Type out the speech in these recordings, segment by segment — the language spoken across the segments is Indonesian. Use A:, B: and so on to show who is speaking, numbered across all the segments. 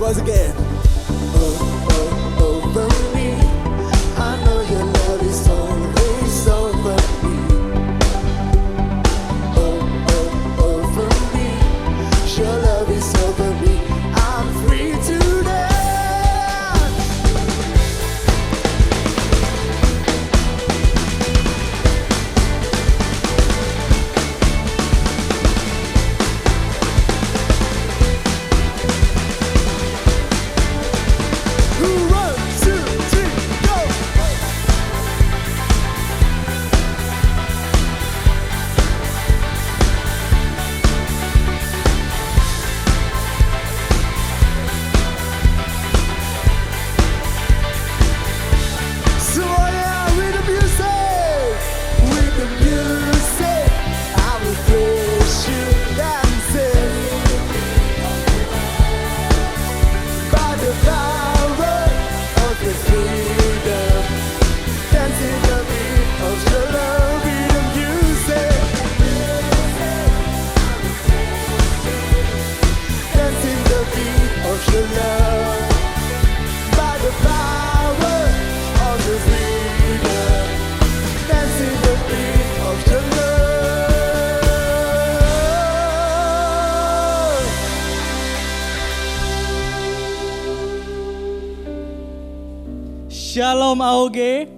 A: once again. Over me. I know your love is always over me. Over me. Your love is over me. I'm free to dance. One, two, three, go! So yeah, with the music, I will praise you dancing by the power of your freedom, dancing the beat of your love with the music, dancing the beat of your love by the power of your freedom, dancing the beat of your love.
B: Shalom AOG,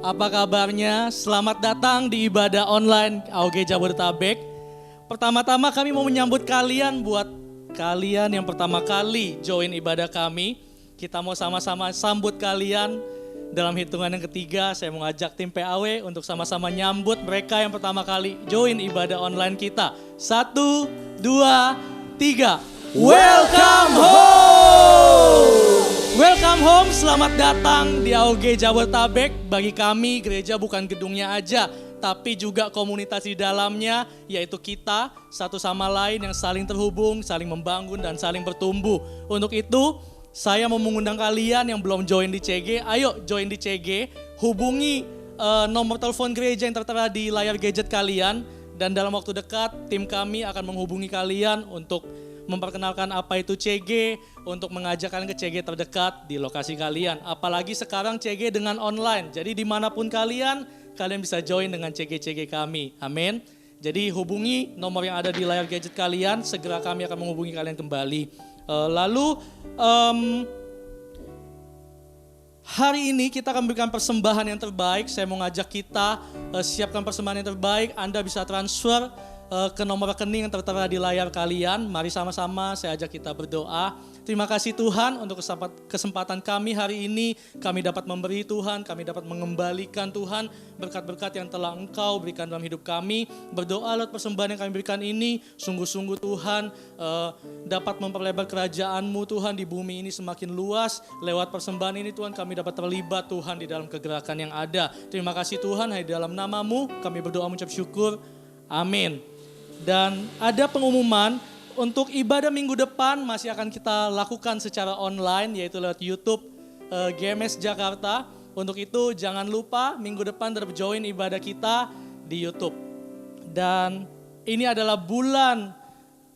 B: apa kabarnya? Selamat datang di ibadah online AOG Jabodetabek. Pertama-tama kami mau menyambut kalian, buat kalian yang pertama kali join ibadah kami. Kita mau sama-sama sambut kalian. Dalam hitungan yang ketiga, saya mau ngajak tim PAW untuk sama-sama nyambut mereka yang pertama kali join ibadah online kita. 1, 2, 3. Welcome home! Welcome home, selamat datang di AOG Jabodetabek. Bagi kami, gereja bukan gedungnya aja, tapi juga komunitas di dalamnya, yaitu kita satu sama lain yang saling terhubung, saling membangun, dan saling bertumbuh. Untuk itu, saya mau mengundang kalian yang belum join di CG, ayo join di CG, hubungi nomor telepon gereja yang tertera di layar gadget kalian, dan dalam waktu dekat, tim kami akan menghubungi kalian untuk memperkenalkan apa itu CG, untuk mengajak kalian ke CG terdekat di lokasi kalian. Apalagi sekarang CG dengan online, jadi dimanapun kalian bisa join dengan CG-CG kami. Amin. Jadi hubungi nomor yang ada di layar gadget kalian, segera kami akan menghubungi kalian kembali. Lalu hari ini kita akan memberikan persembahan yang terbaik. Saya mau ngajak kita siapkan persembahan yang terbaik. Anda bisa transfer ke nomor rekening yang tertera di layar kalian. Mari sama-sama saya ajak kita berdoa. Terima kasih Tuhan untuk kesempatan kami hari ini. Kami dapat memberi Tuhan, kami dapat mengembalikan Tuhan berkat-berkat yang telah Engkau berikan dalam hidup kami. Berdoa lewat persembahan yang kami berikan ini, sungguh-sungguh Tuhan dapat memperlebar kerajaan-Mu Tuhan di bumi ini semakin luas. Lewat persembahan ini Tuhan kami dapat terlibat Tuhan di dalam kegerakan yang ada. Terima kasih Tuhan, hanya dalam nama-Mu kami berdoa mengucap syukur. Amin. Dan ada pengumuman untuk ibadah minggu depan masih akan kita lakukan secara online, yaitu lewat YouTube GMS Jakarta. Untuk itu jangan lupa minggu depan tetap join ibadah kita di YouTube. Dan ini adalah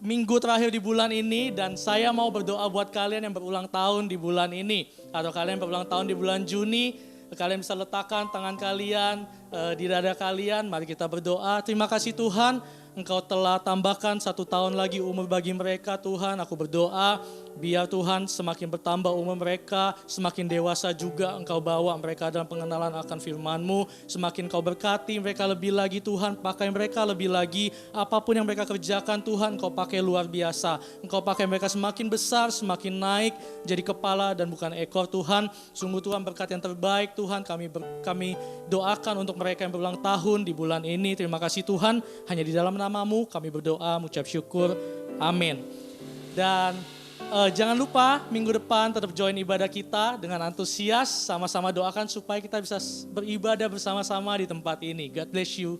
B: minggu terakhir di bulan ini, dan saya mau berdoa buat kalian yang berulang tahun di bulan ini, atau kalian yang berulang tahun di bulan Juni. Kalian bisa letakkan tangan kalian di dada kalian. Mari kita berdoa. Terima kasih Tuhan, Engkau telah tambahkan 1 tahun lagi umur bagi mereka Tuhan. Aku berdoa biar Tuhan semakin bertambah umur mereka, semakin dewasa juga Engkau bawa mereka dalam pengenalan akan firman-Mu. Semakin Engkau berkati mereka lebih lagi Tuhan, pakai mereka lebih lagi. Apapun yang mereka kerjakan Tuhan, Engkau pakai luar biasa. Engkau pakai mereka semakin besar, semakin naik, jadi kepala dan bukan ekor Tuhan. Sungguh Tuhan berkat yang terbaik Tuhan, kami doakan untuk mereka yang berulang tahun di bulan ini. Terima kasih Tuhan, hanya di dalam nama-Mu kami berdoa, mengucap syukur, amin. Dan jangan lupa minggu depan tetap join ibadah kita dengan antusias, sama-sama doakan supaya kita bisa beribadah bersama-sama di tempat ini. God bless you.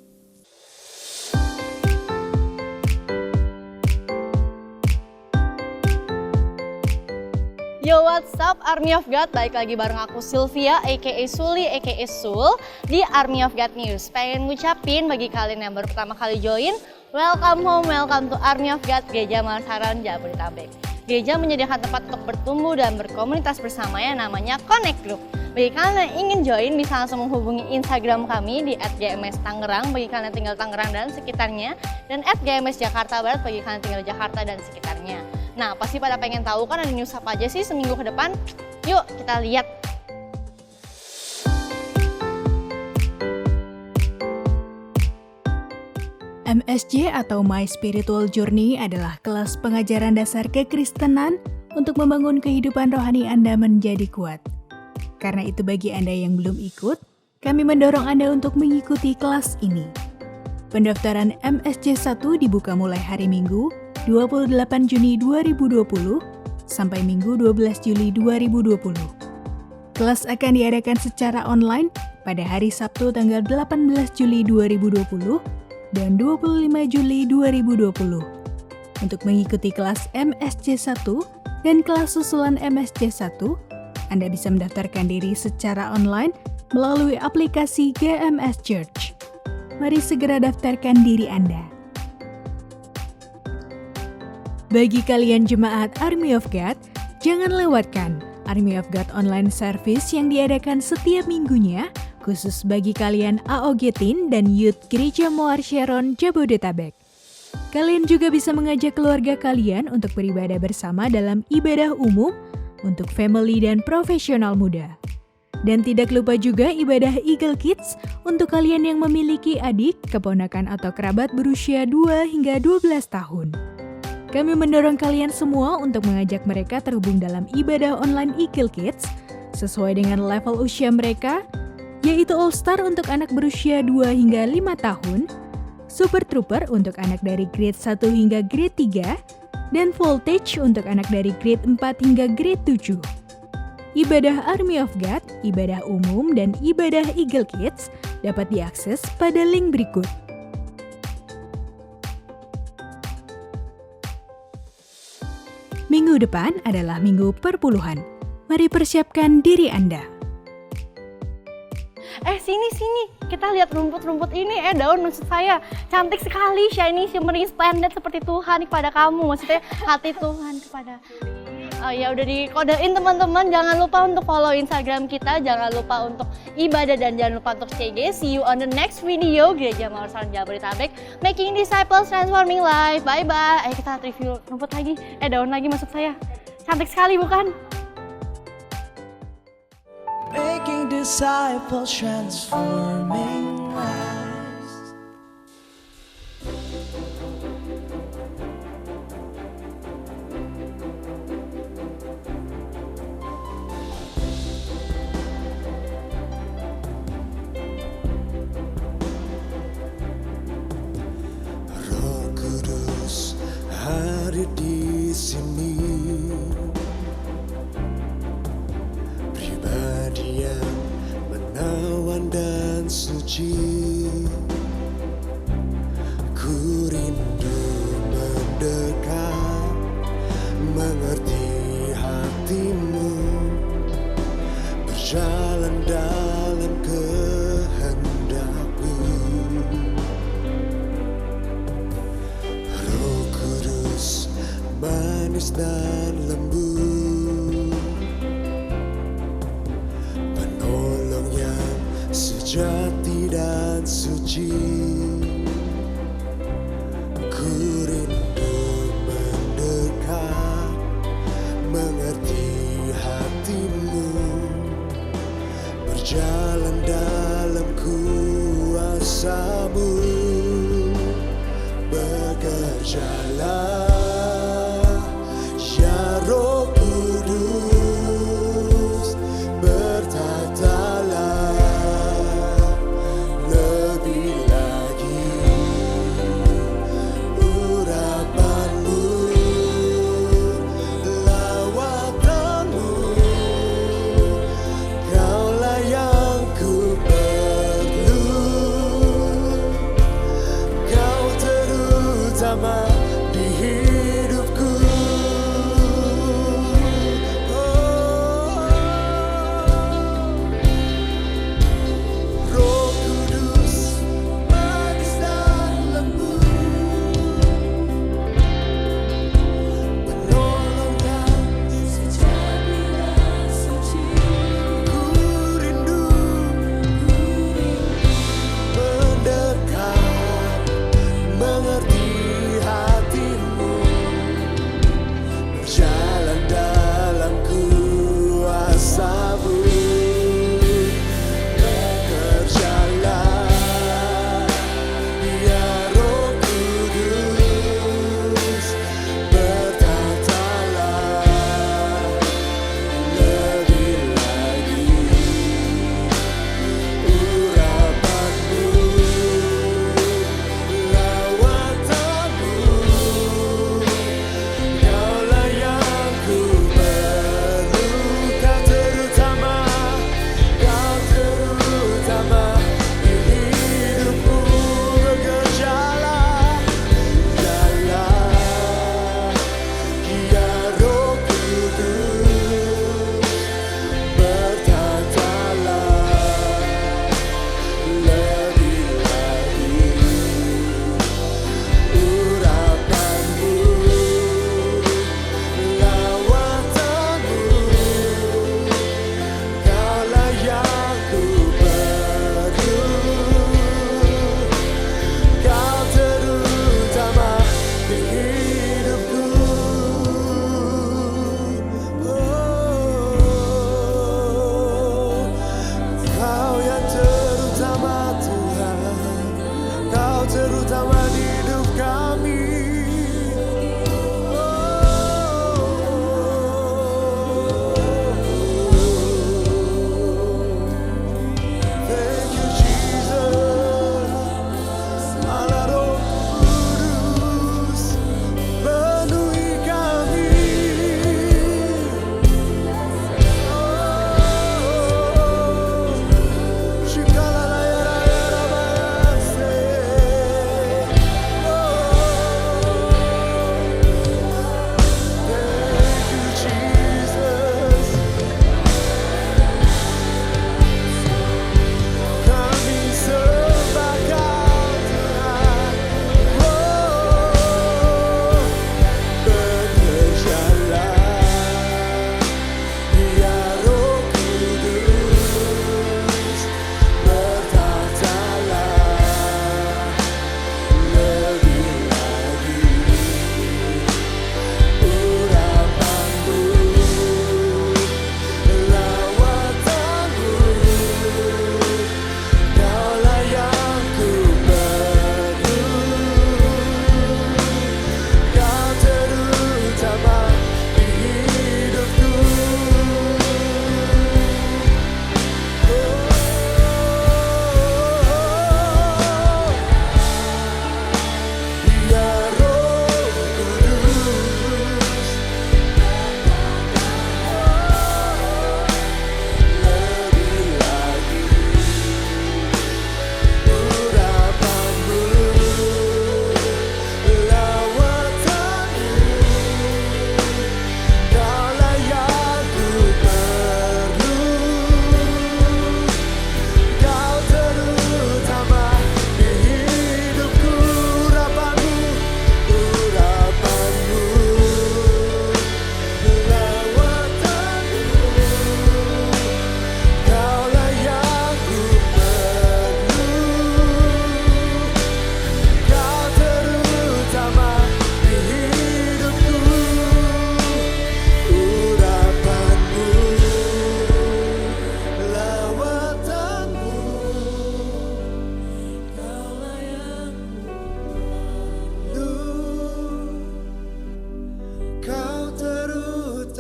C: Yo, what's up Army of God, balik lagi bareng aku Sylvia aka Suli aka Sul di Army of God News. Pengen ngucapin bagi kalian yang baru pertama kali join, welcome home, welcome to Army of God Gereja Mahasaran Jabodetabek. Gereja menyediakan tempat untuk bertumbuh dan berkomunitas bersama yang namanya Connect Group. Bagi kalian yang ingin join bisa langsung menghubungi Instagram kami di @gms_tangerang bagi kalian yang tinggal Tangerang dan sekitarnya, dan @gms_jakarta_barat bagi kalian yang tinggal Jakarta dan sekitarnya. Nah, pasti pada pengen tahu kan ada news apa aja sih seminggu ke depan? Yuk kita lihat.
D: MSJ atau My Spiritual Journey adalah kelas pengajaran dasar kekristenan untuk membangun kehidupan rohani Anda menjadi kuat. Karena itu bagi Anda yang belum ikut, kami mendorong Anda untuk mengikuti kelas ini. Pendaftaran MSJ 1 dibuka mulai hari Minggu 28 Juni 2020 sampai Minggu 12 Juli 2020. Kelas akan diadakan secara online pada hari Sabtu tanggal 18 Juli 2020 dan 25 Juli 2020. Untuk mengikuti kelas MSJ 1 dan kelas susulan MSJ 1, Anda bisa mendaftarkan diri secara online melalui aplikasi GMS Church. Mari segera daftarkan diri Anda. Bagi kalian jemaat Army of God, jangan lewatkan Army of God online service yang diadakan setiap minggunya khusus bagi kalian AOG Teen dan Youth Gereja Moar Sharon Jabodetabek. Kalian juga bisa mengajak keluarga kalian untuk beribadah bersama dalam ibadah umum untuk family dan profesional muda. Dan tidak lupa juga ibadah Eagle Kids untuk kalian yang memiliki adik, keponakan atau kerabat berusia 2 hingga 12 tahun. Kami mendorong kalian semua untuk mengajak mereka terhubung dalam ibadah online Eagle Kids sesuai dengan level usia mereka, yaitu All Star untuk anak berusia 2 hingga 5 tahun, Super Trooper untuk anak dari grade 1 hingga grade 3, dan Voltage untuk anak dari grade 4 hingga grade 7. Ibadah Army of God, ibadah umum, dan ibadah Eagle Kids dapat diakses pada link berikut. Minggu depan adalah minggu perpuluhan. Mari persiapkan diri Anda.
C: Sini, kita lihat rumput-rumput ini, daun maksud saya. Cantik sekali, shiny, shimmering, splendid seperti Tuhan kepada kamu. Maksudnya hati Tuhan kepada. Oh ya udah dikodein teman-teman, jangan lupa untuk follow Instagram kita, jangan lupa untuk ibadah dan jangan lupa untuk CG. See you on the next video, Gereja Moar Sharon Jabodetabek, making disciples, transforming life. Bye-bye. Ayo kita review rumput lagi, daun lagi maksud saya. Cantik sekali bukan?
A: Making disciples, transforming lives. Roh Kudus hadir di sini. Pribadi yang menawan dan suci, ku rindu mendekat, mengerti hatimu, berjalan dalam kehendakmu. Roh Kudus manis dan lembut, penolong yang sejati dan suci, ku rindu mendekat, mengerti hatimu, berjalan dalam kuasa-Mu, bekerjalah ya Roh Kudus, bertatalah lebih lagi urapan-Mu, lawatan-Mu, Kaulah yang ku perlu,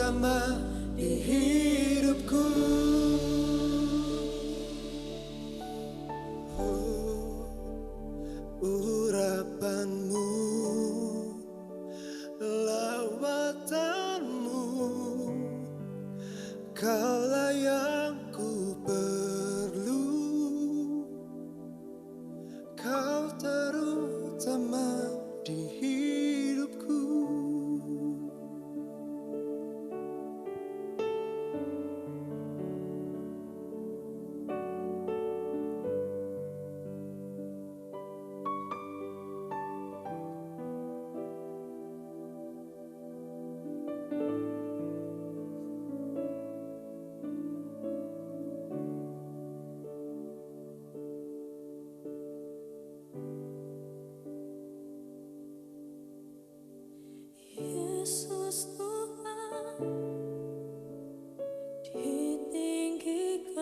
A: terutama di hidupku. Urapanmu, lawatanmu, kaulah yang ku perlu. Kau terutama di hidupku.
E: Yesus Tuhan ditinggikan,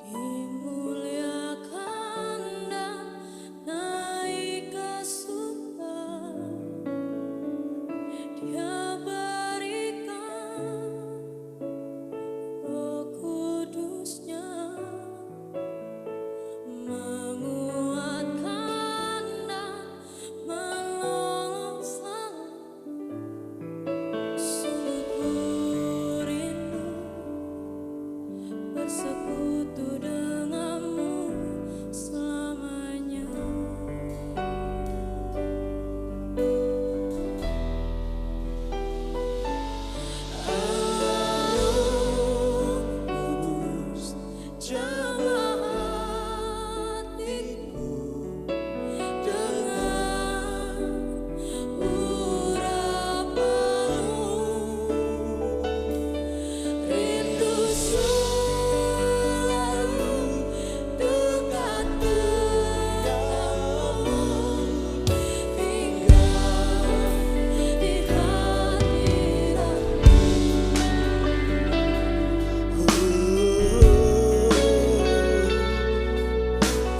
E: dimuliakan dan naik ke surga. Dia berikan Roh Kudus-Nya, menguatkan dan menolong selalu. Sungguh rindu bersekutu denganmu selamanya. Kudus jemaat hatiku dengan urapanmu, rindu selalu dekat denganmu, tinggal di hadiratmu.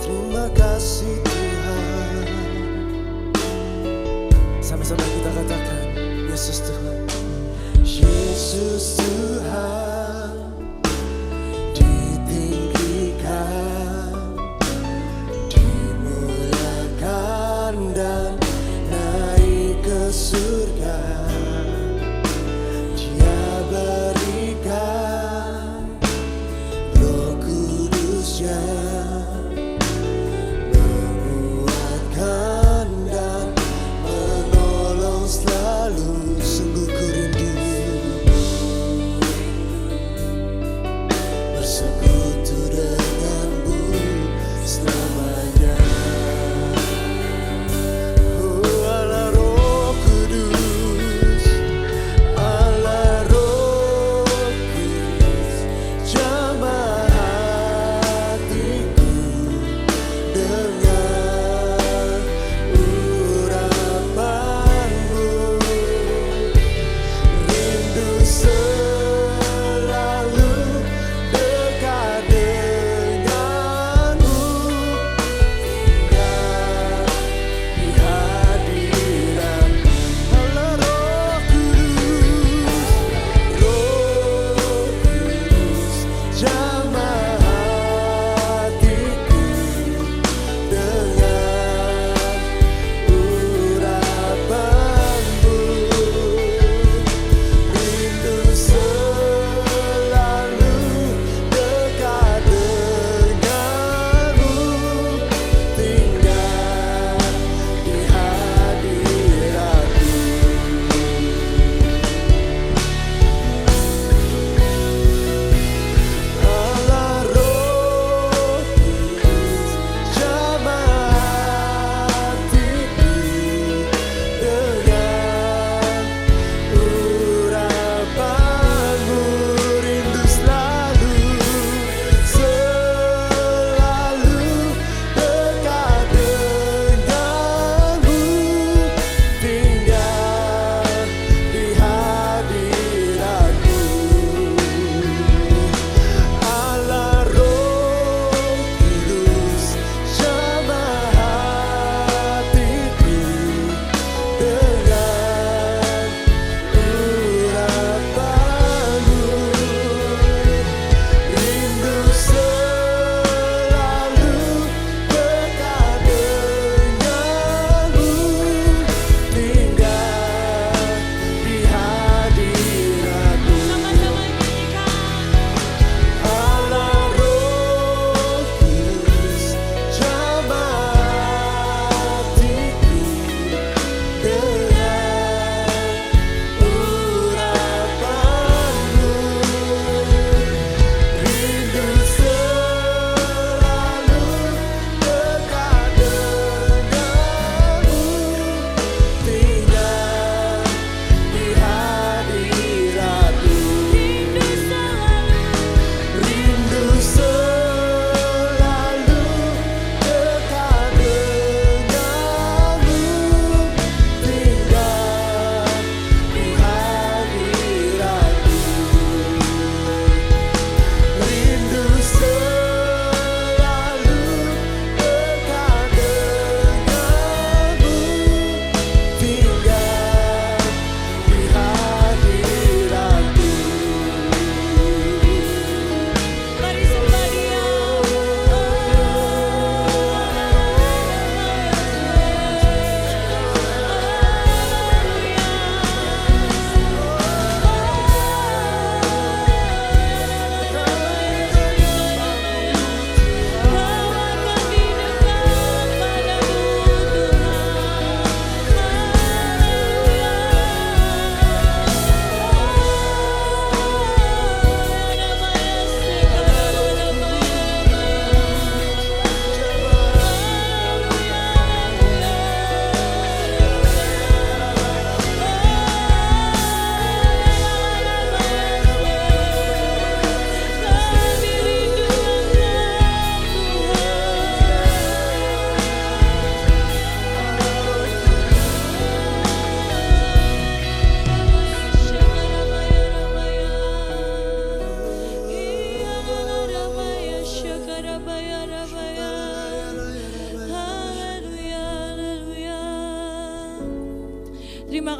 A: Terima kasih Tuhan. Sama-sama kita katakan, Yesus Tuhan. Yesus Tuhan ditinggikan, dimuliakan dan naik ke surga. Dia berikan Roh Kudus-Nya, menguatkan dan menolong selalu. Sungguh ku rindu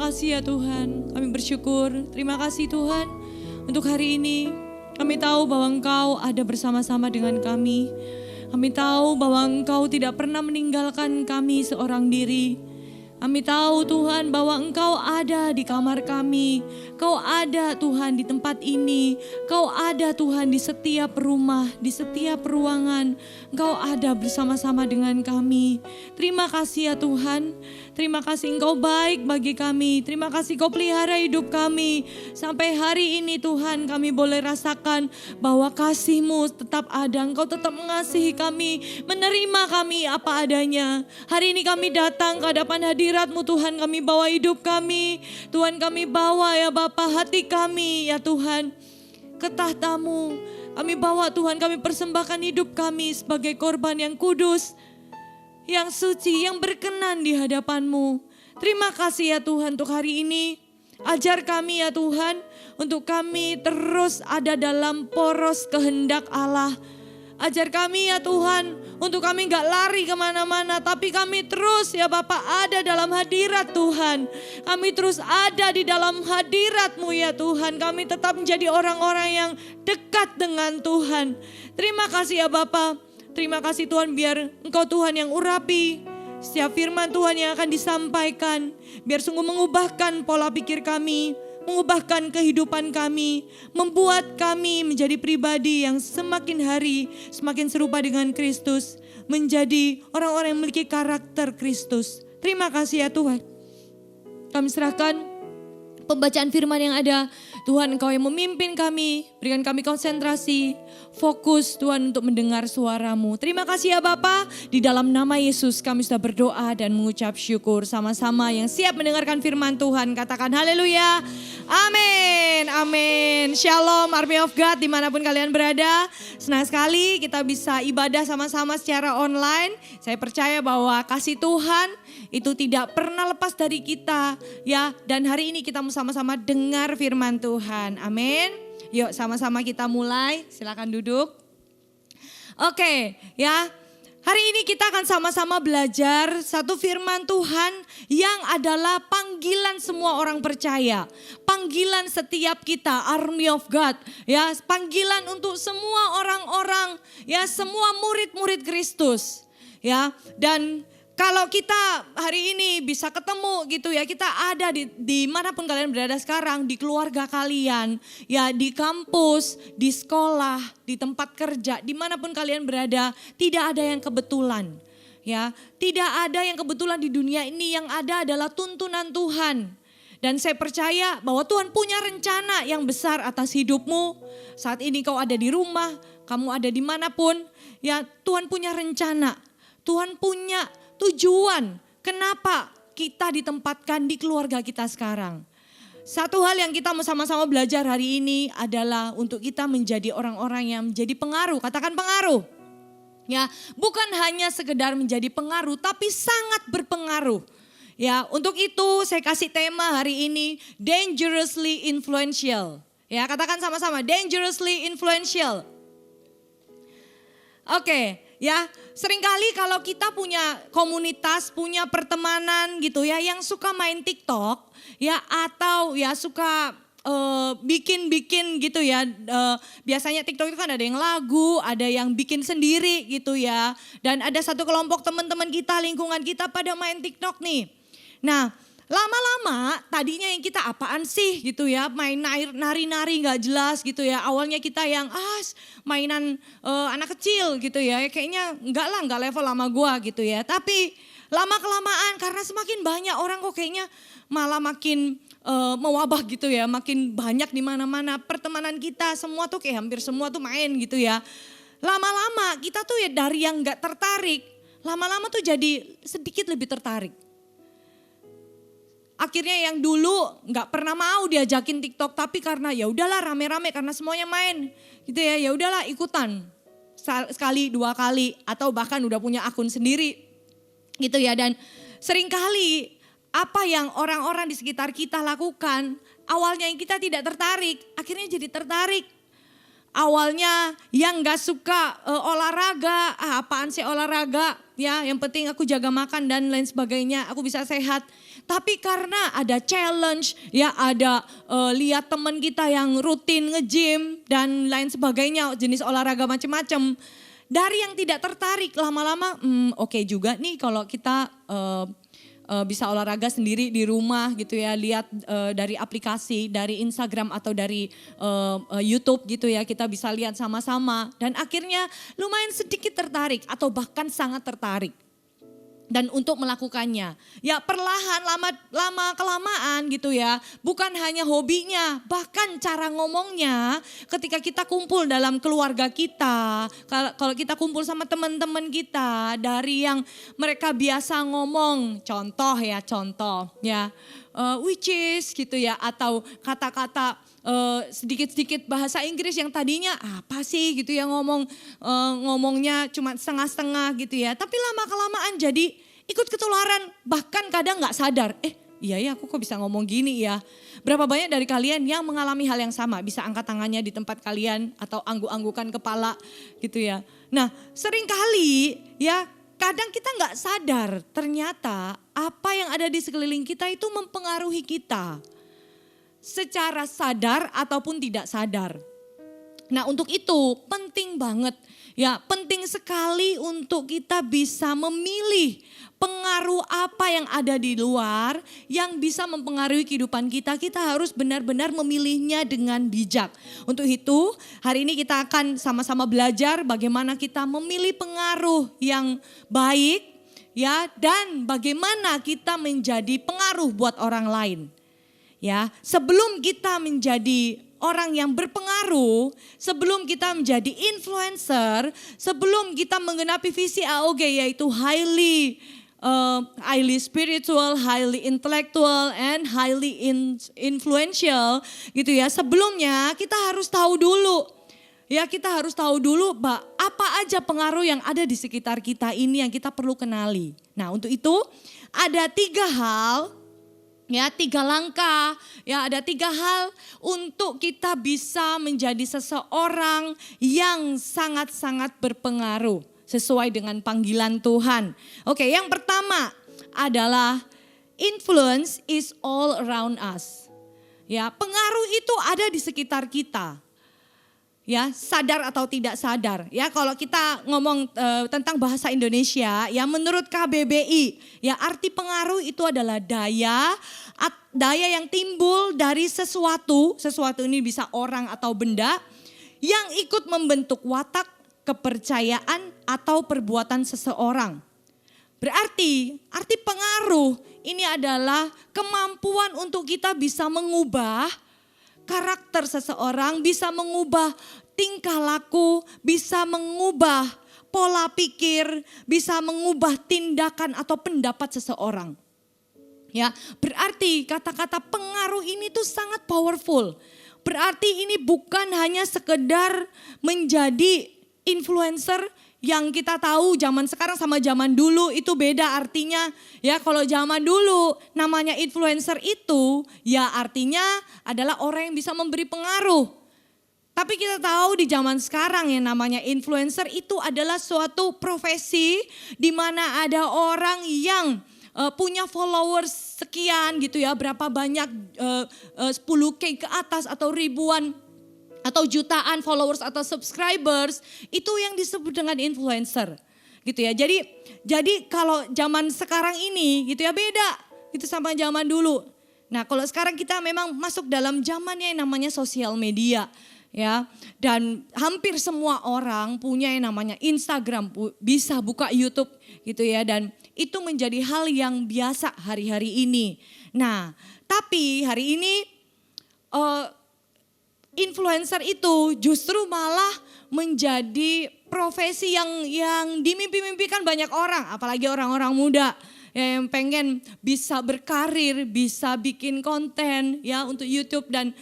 F: kasih ya Tuhan, kami bersyukur. Terima kasih Tuhan untuk hari ini. Kami tahu bahwa Engkau ada bersama-sama dengan kami. Kami tahu bahwa Engkau tidak pernah meninggalkan kami seorang diri. Kami tahu Tuhan bahwa Engkau ada di kamar kami. Kau ada Tuhan di tempat ini. Kau ada Tuhan di setiap rumah, di setiap ruangan. Engkau ada bersama-sama dengan kami. Terima kasih ya Tuhan. Terima kasih Engkau baik bagi kami. Terima kasih Kau pelihara hidup kami. Sampai hari ini Tuhan kami boleh rasakan bahwa kasih-Mu tetap ada. Engkau tetap mengasihi kami, menerima kami apa adanya. Hari ini kami datang ke hadapan hadirat-Mu Tuhan, kami bawa hidup kami. Tuhan kami bawa ya Bapa hati kami ya Tuhan ke tahta-Mu. Kami bawa Tuhan, kami persembahkan hidup kami sebagai korban yang kudus, yang suci, yang berkenan di hadapan-Mu. Terima kasih ya Tuhan untuk hari ini. Ajar kami ya Tuhan untuk kami terus ada dalam poros kehendak Allah. Ajar kami ya Tuhan untuk kami gak lari kemana-mana, tapi kami terus ya Bapak ada dalam hadirat Tuhan. Kami terus ada di dalam hadirat-Mu ya Tuhan. Kami tetap menjadi orang-orang yang dekat dengan Tuhan. Terima kasih ya Bapak. Terima kasih Tuhan, biar Engkau Tuhan yang urapi setiap firman Tuhan yang akan disampaikan. Biar sungguh mengubahkan pola pikir kami, mengubahkan kehidupan kami, membuat kami menjadi pribadi yang semakin hari semakin serupa dengan Kristus, menjadi orang-orang yang memiliki karakter Kristus. Terima kasih ya Tuhan. Kami serahkan pembacaan firman yang ada. Tuhan Engkau yang memimpin kami, berikan kami konsentrasi, fokus Tuhan untuk mendengar suara-Mu. Terima kasih ya Bapa, di dalam nama Yesus kami sudah berdoa dan mengucap syukur sama-sama. Yang siap mendengarkan firman Tuhan katakan haleluya, amin, amin. Shalom Army of God dimanapun kalian berada. Senang sekali kita bisa ibadah sama-sama secara online. Saya percaya bahwa kasih Tuhan itu tidak pernah lepas dari kita ya. Dan hari ini kita sama-sama dengar firman Tuhan, amin. Yuk sama-sama kita mulai, silakan duduk. Oke ya, hari ini kita akan sama-sama belajar satu firman Tuhan yang adalah panggilan semua orang percaya. Panggilan setiap kita, Army of God. Ya, panggilan untuk semua orang-orang, ya semua murid-murid Kristus. Ya, dan kalau kita hari ini bisa ketemu gitu ya, kita ada di manapun kalian berada sekarang, di keluarga kalian, ya di kampus, di sekolah, di tempat kerja, dimanapun kalian berada, tidak ada yang kebetulan. Ya, tidak ada yang kebetulan di dunia ini, yang ada adalah tuntunan Tuhan. Dan saya percaya bahwa Tuhan punya rencana yang besar atas hidupmu. Saat ini kau ada di rumah, kamu ada dimanapun, ya Tuhan punya rencana, Tuhan punya tujuan kenapa kita ditempatkan di keluarga kita sekarang. Satu hal yang kita mau sama-sama belajar hari ini adalah untuk kita menjadi orang-orang yang menjadi pengaruh. Katakan pengaruh. Ya, bukan hanya sekedar menjadi pengaruh tapi sangat berpengaruh. Ya, untuk itu saya kasih tema hari ini dangerously influential. Ya, katakan sama-sama dangerously influential. Oke, ya, seringkali kalau kita punya komunitas, punya pertemanan gitu ya, yang suka main TikTok, ya atau ya suka bikin-bikin gitu ya. Biasanya TikTok itu kan ada yang lagu, ada yang bikin sendiri gitu ya. Dan ada satu kelompok teman-teman kita, lingkungan kita pada main TikTok nih. Nah, lama-lama tadinya yang kita apaan sih gitu ya, main nari-nari gak jelas gitu ya. Awalnya kita yang mainan anak kecil gitu ya, kayaknya enggak level sama gua gitu ya. Tapi lama-kelamaan karena semakin banyak orang kok kayaknya malah makin mewabah gitu ya, makin banyak di mana-mana. Pertemanan kita semua tuh kayak hampir semua tuh main gitu ya. Lama-lama kita tuh ya dari yang gak tertarik, lama-lama tuh jadi sedikit lebih tertarik. Akhirnya yang dulu nggak pernah mau diajakin TikTok, tapi karena ya udahlah rame-rame karena semuanya main gitu ya udahlah ikutan sekali dua kali atau bahkan udah punya akun sendiri gitu ya. Dan seringkali apa yang orang-orang di sekitar kita lakukan, awalnya yang kita tidak tertarik, akhirnya jadi tertarik. Awalnya yang gak suka olahraga, apaan sih olahraga ya, yang penting aku jaga makan dan lain sebagainya, aku bisa sehat. Tapi karena ada challenge, ya ada lihat teman kita yang rutin nge-gym dan lain sebagainya, jenis olahraga macam-macam. Dari yang tidak tertarik lama-lama, oke juga nih kalau kita bisa olahraga sendiri di rumah gitu ya, lihat dari aplikasi, dari Instagram atau dari YouTube gitu ya, kita bisa lihat sama-sama dan akhirnya lumayan sedikit tertarik atau bahkan sangat tertarik. Dan untuk melakukannya, ya perlahan lama kelamaan gitu ya, bukan hanya hobinya, bahkan cara ngomongnya ketika kita kumpul dalam keluarga kita, kalau kita kumpul sama teman-teman kita, dari yang mereka biasa ngomong, contoh ya, which is gitu ya, atau kata-kata sedikit-sedikit bahasa Inggris yang tadinya apa sih gitu ya ngomongnya cuma setengah-setengah gitu ya. Tapi lama-kelamaan jadi ikut ketularan, bahkan kadang gak sadar. Iya ya aku kok bisa ngomong gini ya. Berapa banyak dari kalian yang mengalami hal yang sama? Bisa angkat tangannya di tempat kalian atau angguk-anggukan kepala gitu ya. Nah seringkali ya kadang kita gak sadar ternyata apa yang ada di sekeliling kita itu mempengaruhi kita. Secara sadar ataupun tidak sadar. Nah untuk itu penting banget ya, penting sekali untuk kita bisa memilih pengaruh apa yang ada di luar yang bisa mempengaruhi kehidupan kita. Kita harus benar-benar memilihnya dengan bijak. Untuk itu hari ini kita akan sama-sama belajar bagaimana kita memilih pengaruh yang baik ya, dan bagaimana kita menjadi pengaruh buat orang lain. Ya, sebelum kita menjadi orang yang berpengaruh, sebelum kita menjadi influencer, sebelum kita menggenapi visi AOG yaitu highly spiritual, highly intellectual, and highly influential gitu ya. Sebelumnya kita harus tahu dulu, ya kita harus tahu dulu apa aja pengaruh yang ada di sekitar kita ini yang kita perlu kenali. Nah untuk itu ada 3 hal. Ya 3 langkah, ya ada 3 hal untuk kita bisa menjadi seseorang yang sangat-sangat berpengaruh sesuai dengan panggilan Tuhan. Oke, yang pertama adalah influence is all around us. Ya, pengaruh itu ada di sekitar kita. Ya, sadar atau tidak sadar. Ya, kalau kita ngomong tentang bahasa Indonesia, ya menurut KBBI, ya arti pengaruh itu adalah daya yang timbul dari sesuatu ini bisa orang atau benda yang ikut membentuk watak, kepercayaan atau perbuatan seseorang. Berarti arti pengaruh ini adalah kemampuan untuk kita bisa mengubah karakter seseorang, bisa mengubah tingkah laku, bisa mengubah pola pikir, bisa mengubah tindakan atau pendapat seseorang. Ya, berarti kata-kata pengaruh ini tuh sangat powerful. Berarti ini bukan hanya sekedar menjadi influencer yang kita tahu zaman sekarang sama zaman dulu itu beda artinya. Ya kalau zaman dulu namanya influencer itu ya artinya adalah orang yang bisa memberi pengaruh. Tapi kita tahu di zaman sekarang yang namanya influencer itu adalah suatu profesi di mana ada orang yang punya followers sekian gitu ya, berapa banyak 10K ke atas atau ribuan atau jutaan followers atau subscribers, itu yang disebut dengan influencer gitu ya. Jadi kalau zaman sekarang ini gitu ya beda itu sama zaman dulu. Nah kalau sekarang kita memang masuk dalam zamannya yang namanya sosial media ya, dan hampir semua orang punya yang namanya Instagram, bisa buka YouTube gitu ya, dan itu menjadi hal yang biasa hari-hari ini. Nah tapi hari ini influencer itu justru malah menjadi profesi yang dimimpi-mimpikan banyak orang, apalagi orang-orang muda yang pengen bisa berkarir, bisa bikin konten ya untuk YouTube dan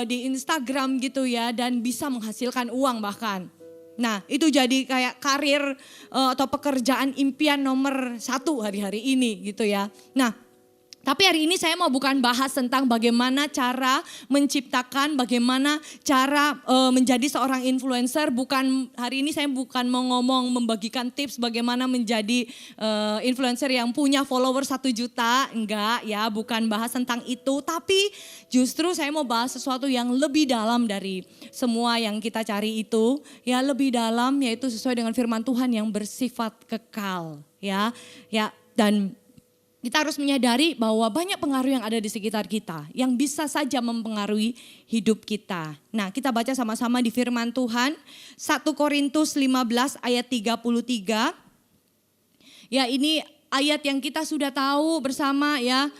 F: di Instagram gitu ya, dan bisa menghasilkan uang bahkan. Nah itu jadi kayak karir atau pekerjaan impian nomor 1 hari-hari ini gitu ya. Nah Tapi hari ini saya mau bukan bahas tentang bagaimana cara menciptakan, bagaimana cara menjadi seorang influencer. Hari ini saya bukan mau ngomong membagikan tips bagaimana menjadi influencer yang punya follower 1 juta. Enggak ya, bukan bahas tentang itu. Tapi justru saya mau bahas sesuatu yang lebih dalam dari semua yang kita cari itu. Ya, lebih dalam, yaitu sesuai dengan firman Tuhan yang bersifat kekal. Ya, dan kita harus menyadari bahwa banyak pengaruh yang ada di sekitar kita yang bisa saja mempengaruhi hidup kita. Nah, kita baca sama-sama di firman Tuhan 1 Korintus 15 ayat 33. Ya, ini ayat yang kita sudah tahu bersama ya.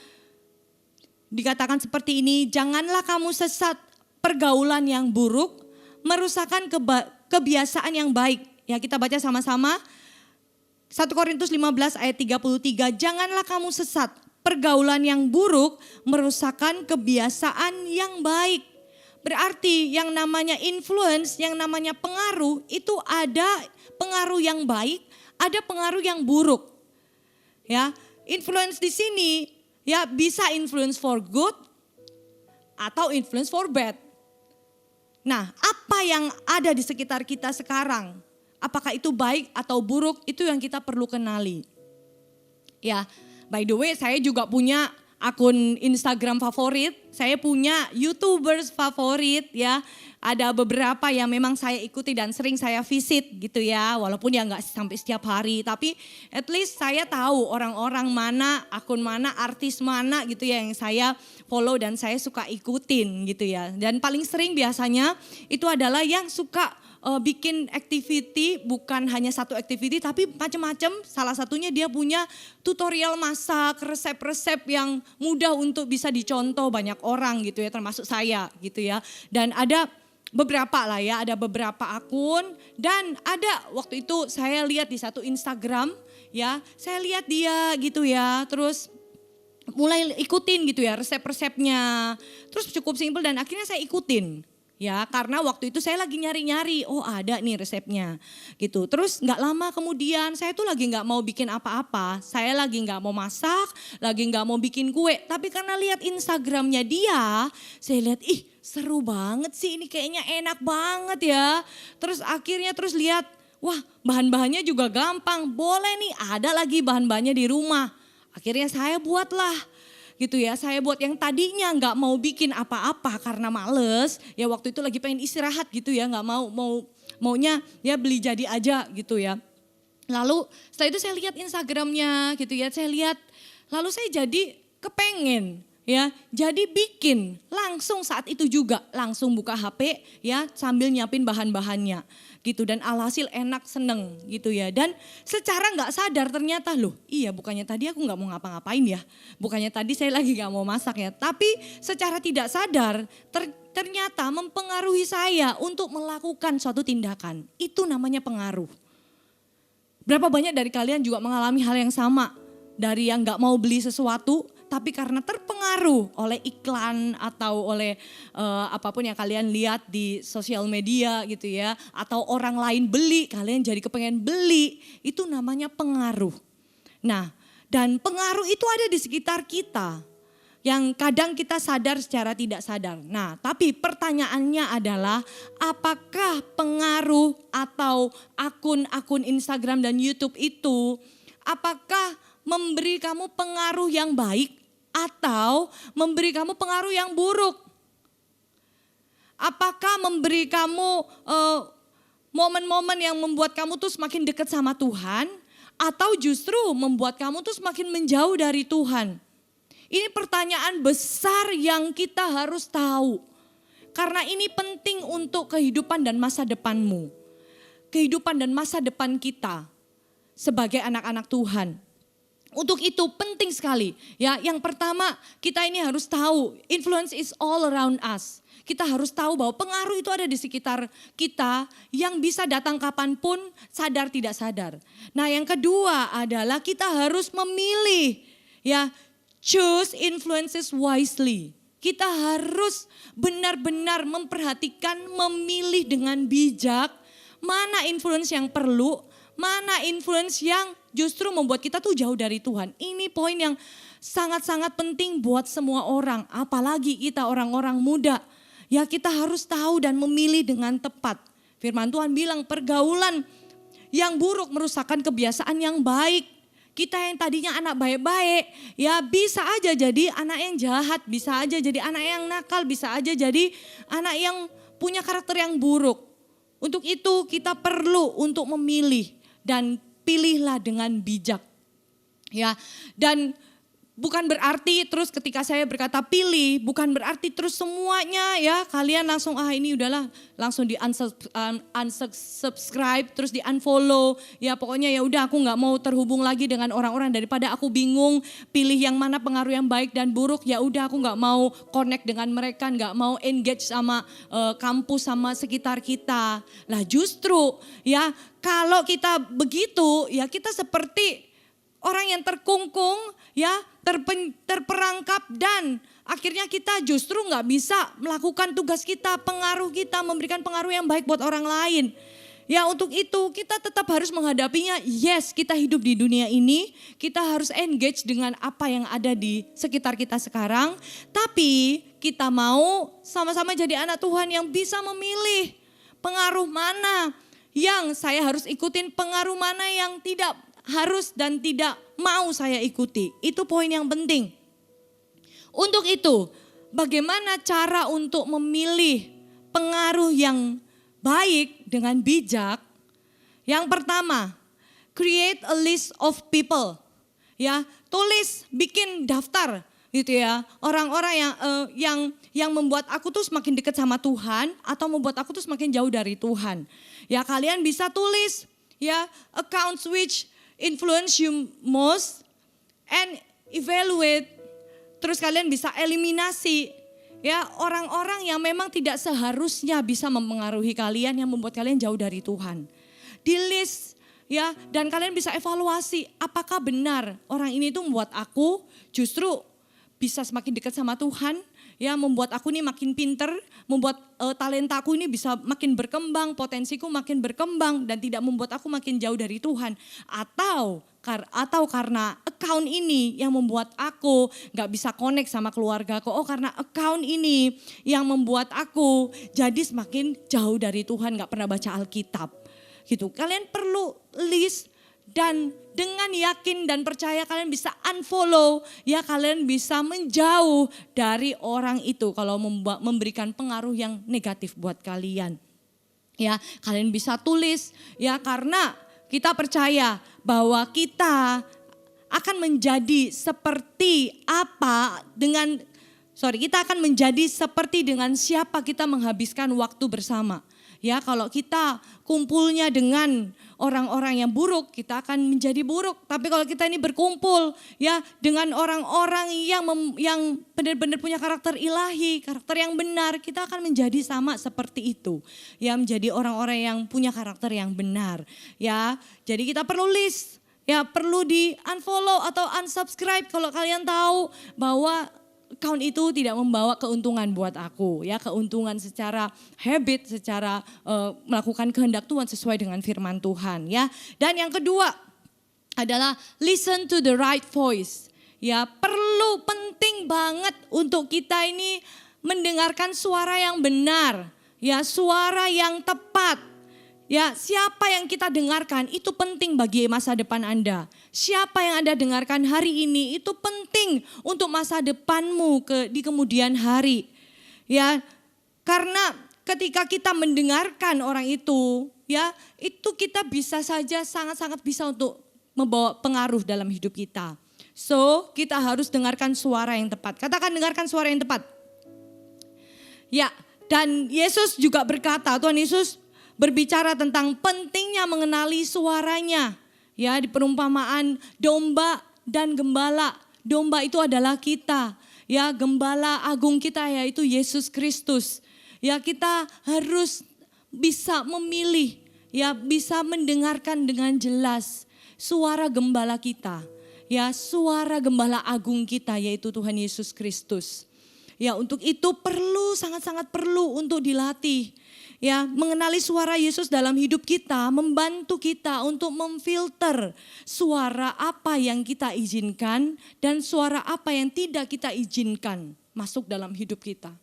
F: Dikatakan seperti ini, janganlah kamu sesat pergaulan yang buruk, merusakkan kebiasaan yang baik. Ya, kita baca sama-sama. 1 Korintus 15 ayat 33, janganlah kamu sesat, pergaulan yang buruk merusakkan kebiasaan yang baik. Berarti yang namanya influence, yang namanya pengaruh, itu ada pengaruh yang baik, ada pengaruh yang buruk. Ya, influence di sini ya bisa influence for good atau influence for bad. Nah, apa yang ada di sekitar kita sekarang? Apakah itu baik atau buruk, itu yang kita perlu kenali. Ya, by the way saya juga punya akun Instagram favorit, saya punya YouTubers favorit ya. Ada beberapa yang memang saya ikuti dan sering saya visit gitu ya. Walaupun ya nggak sampai setiap hari, tapi at least saya tahu orang-orang mana, akun mana, artis mana gitu ya yang saya follow dan saya suka ikutin gitu ya. Dan paling sering biasanya itu adalah yang suka bikin activity, bukan hanya satu activity tapi macam-macam. Salah satunya dia punya tutorial masak, resep-resep yang mudah untuk bisa dicontoh banyak orang gitu ya, termasuk saya gitu ya. Dan ada beberapa lah ya, ada beberapa akun dan ada waktu itu saya lihat di satu Instagram ya, saya lihat dia gitu ya, terus mulai ikutin gitu ya resep-resepnya. Terus cukup simpel dan akhirnya saya ikutin. Ya, karena waktu itu saya lagi nyari-nyari, oh ada nih resepnya gitu. Terus gak lama kemudian saya tuh lagi gak mau bikin apa-apa. Saya lagi gak mau masak, lagi gak mau bikin kue. Tapi karena lihat Instagramnya dia, saya lihat seru banget sih, ini kayaknya enak banget ya. Terus akhirnya lihat, wah bahan-bahannya juga gampang. Boleh nih, ada lagi bahan-bahannya di rumah. Akhirnya saya buatlah. Gitu ya, saya buat yang tadinya nggak mau bikin apa-apa karena males, ya waktu itu lagi pengen istirahat gitu ya, nggak maunya ya beli jadi aja gitu ya. Lalu setelah itu saya lihat Instagramnya gitu ya, saya lihat, lalu saya jadi kepengen ya, jadi bikin langsung saat itu juga, langsung buka HP ya sambil nyiapin bahan-bahannya. Gitu dan alhasil enak, seneng gitu ya. Dan secara nggak sadar ternyata loh, iya bukannya tadi aku nggak mau ngapa-ngapain ya, bukannya tadi saya lagi nggak mau masak ya, tapi secara tidak sadar ternyata mempengaruhi saya untuk melakukan suatu tindakan. Itu namanya pengaruh. Berapa banyak dari kalian juga mengalami hal yang sama, dari yang nggak mau beli sesuatu tapi karena terpengaruh oleh iklan atau oleh apapun yang kalian lihat di sosial media gitu ya, atau orang lain beli, kalian jadi kepengen beli, itu namanya pengaruh. Nah, dan pengaruh itu ada di sekitar kita, yang kadang kita sadar secara tidak sadar. Nah, tapi pertanyaannya adalah apakah pengaruh atau akun-akun Instagram dan YouTube itu, apakah memberi kamu pengaruh yang baik atau memberi kamu pengaruh yang buruk? Apakah memberi kamu momen-momen yang membuat kamu tuh semakin dekat sama Tuhan atau justru membuat kamu tuh semakin menjauh dari Tuhan? Ini pertanyaan besar yang kita harus tahu. Karena ini penting untuk kehidupan dan masa depanmu. Kehidupan dan masa depan kita sebagai anak-anak Tuhan. Untuk itu penting sekali ya. Yang pertama kita ini harus tahu influence is all around us. Kita harus tahu bahwa pengaruh itu ada di sekitar kita yang bisa datang kapanpun, sadar tidak sadar. Nah yang kedua adalah kita harus memilih ya, choose influences wisely. Kita harus benar-benar memperhatikan, memilih dengan bijak mana influence yang perlu, Mana influence yang justru membuat kita tuh jauh dari Tuhan. Ini poin yang sangat-sangat penting buat semua orang, apalagi kita orang-orang muda. Ya kita harus tahu dan memilih dengan tepat. Firman Tuhan bilang pergaulan yang buruk merusakkan kebiasaan yang baik. Kita yang tadinya anak baik-baik, ya bisa aja jadi anak yang jahat, bisa aja jadi anak yang nakal, bisa aja jadi anak yang punya karakter yang buruk. Untuk itu kita perlu untuk memilih dan pilihlah dengan bijak. Ya, dan bukan berarti terus ketika saya berkata pilih, bukan berarti terus semuanya ya kalian langsung ini udahlah langsung di unsubscribe terus di unfollow ya pokoknya ya udah aku nggak mau terhubung lagi dengan orang-orang daripada aku bingung pilih yang mana pengaruh yang baik dan buruk ya udah aku nggak mau connect dengan mereka, nggak mau engage sama kampus sama sekitar kita. Lah justru ya kalau kita begitu ya kita seperti orang yang terkungkung ya terperangkap dan akhirnya kita justru nggak bisa melakukan tugas kita, pengaruh kita, memberikan pengaruh yang baik buat orang lain. Ya untuk itu kita tetap harus menghadapinya. Yes, kita hidup di dunia ini, kita harus engage dengan apa yang ada di sekitar kita sekarang. Tapi kita mau sama-sama jadi anak Tuhan yang bisa memilih pengaruh mana yang saya harus ikutin, pengaruh mana yang tidak harus dan tidak mau saya ikuti. Itu poin yang penting. Untuk itu, bagaimana cara untuk memilih pengaruh yang baik dengan bijak? Yang pertama, create a list of people. Ya, tulis, bikin daftar gitu ya. Orang-orang yang membuat aku tuh semakin dekat sama Tuhan atau membuat aku tuh semakin jauh dari Tuhan. Ya, kalian bisa tulis ya accounts which influence you most and evaluate. Terus kalian bisa eliminasi ya orang-orang yang memang tidak seharusnya bisa mempengaruhi kalian yang membuat kalian jauh dari Tuhan. Di list ya dan kalian bisa evaluasi apakah benar orang ini tuh membuat aku justru bisa semakin dekat sama Tuhan. Ya membuat aku ini makin pinter, membuat talentaku ini bisa makin berkembang, potensiku makin berkembang dan tidak membuat aku makin jauh dari Tuhan. Atau karena account ini yang membuat aku gak bisa connect sama keluargaku. Oh karena account ini yang membuat aku jadi semakin jauh dari Tuhan, gak pernah baca Alkitab. Gitu. Kalian perlu list. Dan dengan yakin dan percaya kalian bisa unfollow, ya kalian bisa menjauh dari orang itu kalau memberikan pengaruh yang negatif buat kalian. Ya, kalian bisa tulis ya karena kita percaya bahwa kita akan menjadi seperti apa kita akan menjadi seperti dengan siapa kita menghabiskan waktu bersama. Ya, kalau kita kumpulnya dengan orang-orang yang buruk, kita akan menjadi buruk. Tapi kalau kita ini berkumpul ya dengan orang-orang yang benar-benar punya karakter ilahi, karakter yang benar, kita akan menjadi sama seperti itu. Ya, menjadi orang-orang yang punya karakter yang benar. Ya, jadi kita perlu list, ya perlu di unfollow atau unsubscribe kalau kalian tahu bahwa account itu tidak membawa keuntungan buat aku, ya keuntungan secara habit, secara melakukan kehendak Tuhan sesuai dengan firman Tuhan, ya. Dan yang kedua adalah listen to the right voice, ya penting banget untuk kita ini mendengarkan suara yang benar, ya suara yang tepat. Ya, siapa yang kita dengarkan itu penting bagi masa depan Anda. Siapa yang Anda dengarkan hari ini itu penting untuk masa depanmu di kemudian hari. Ya, karena ketika kita mendengarkan orang itu, ya, itu kita bisa saja sangat-sangat bisa untuk membawa pengaruh dalam hidup kita. So, kita harus dengarkan suara yang tepat. Katakan dengarkan suara yang tepat. Ya, dan Yesus juga berkata, Tuhan Yesus berbicara tentang pentingnya mengenali suaranya. Ya, di perumpamaan domba dan gembala. Domba itu adalah kita. Ya, gembala agung kita yaitu Yesus Kristus. Ya, kita harus bisa memilih, ya bisa mendengarkan dengan jelas suara gembala kita. Ya, suara gembala agung kita yaitu Tuhan Yesus Kristus. Ya, untuk itu sangat-sangat perlu untuk dilatih. Ya, mengenali suara Yesus dalam hidup kita membantu kita untuk memfilter suara apa yang kita izinkan dan suara apa yang tidak kita izinkan masuk dalam hidup kita.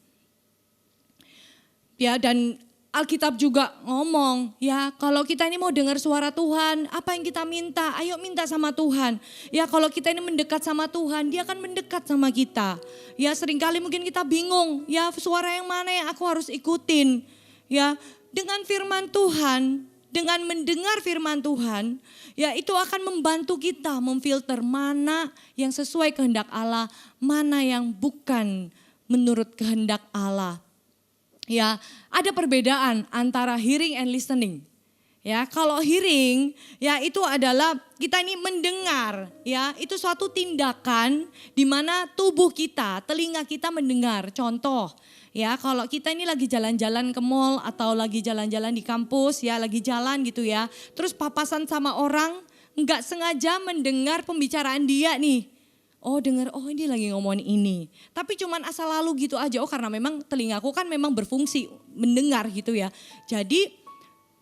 F: Ya, dan Alkitab juga ngomong, ya kalau kita ini mau dengar suara Tuhan, apa yang kita minta, ayo minta sama Tuhan. Ya kalau kita ini mendekat sama Tuhan, Dia akan mendekat sama kita. Ya seringkali mungkin kita bingung, ya suara yang mana yang aku harus ikutin. Ya dengan firman Tuhan, dengan mendengar firman Tuhan, ya itu akan membantu kita memfilter mana yang sesuai kehendak Allah, mana yang bukan menurut kehendak Allah. Ya, ada perbedaan antara hearing and listening. Ya, kalau hearing ya itu adalah kita ini mendengar, ya, itu suatu tindakan di mana tubuh kita, telinga kita mendengar. Contoh, ya, kalau kita ini lagi jalan-jalan ke mall atau lagi jalan-jalan di kampus, ya, lagi jalan gitu ya. Terus papasan sama orang, enggak sengaja mendengar pembicaraan dia nih. Oh dengar, oh ini lagi ngomongin ini. Tapi cuman asal lalu gitu aja, oh karena memang telingaku kan memang berfungsi mendengar gitu ya. Jadi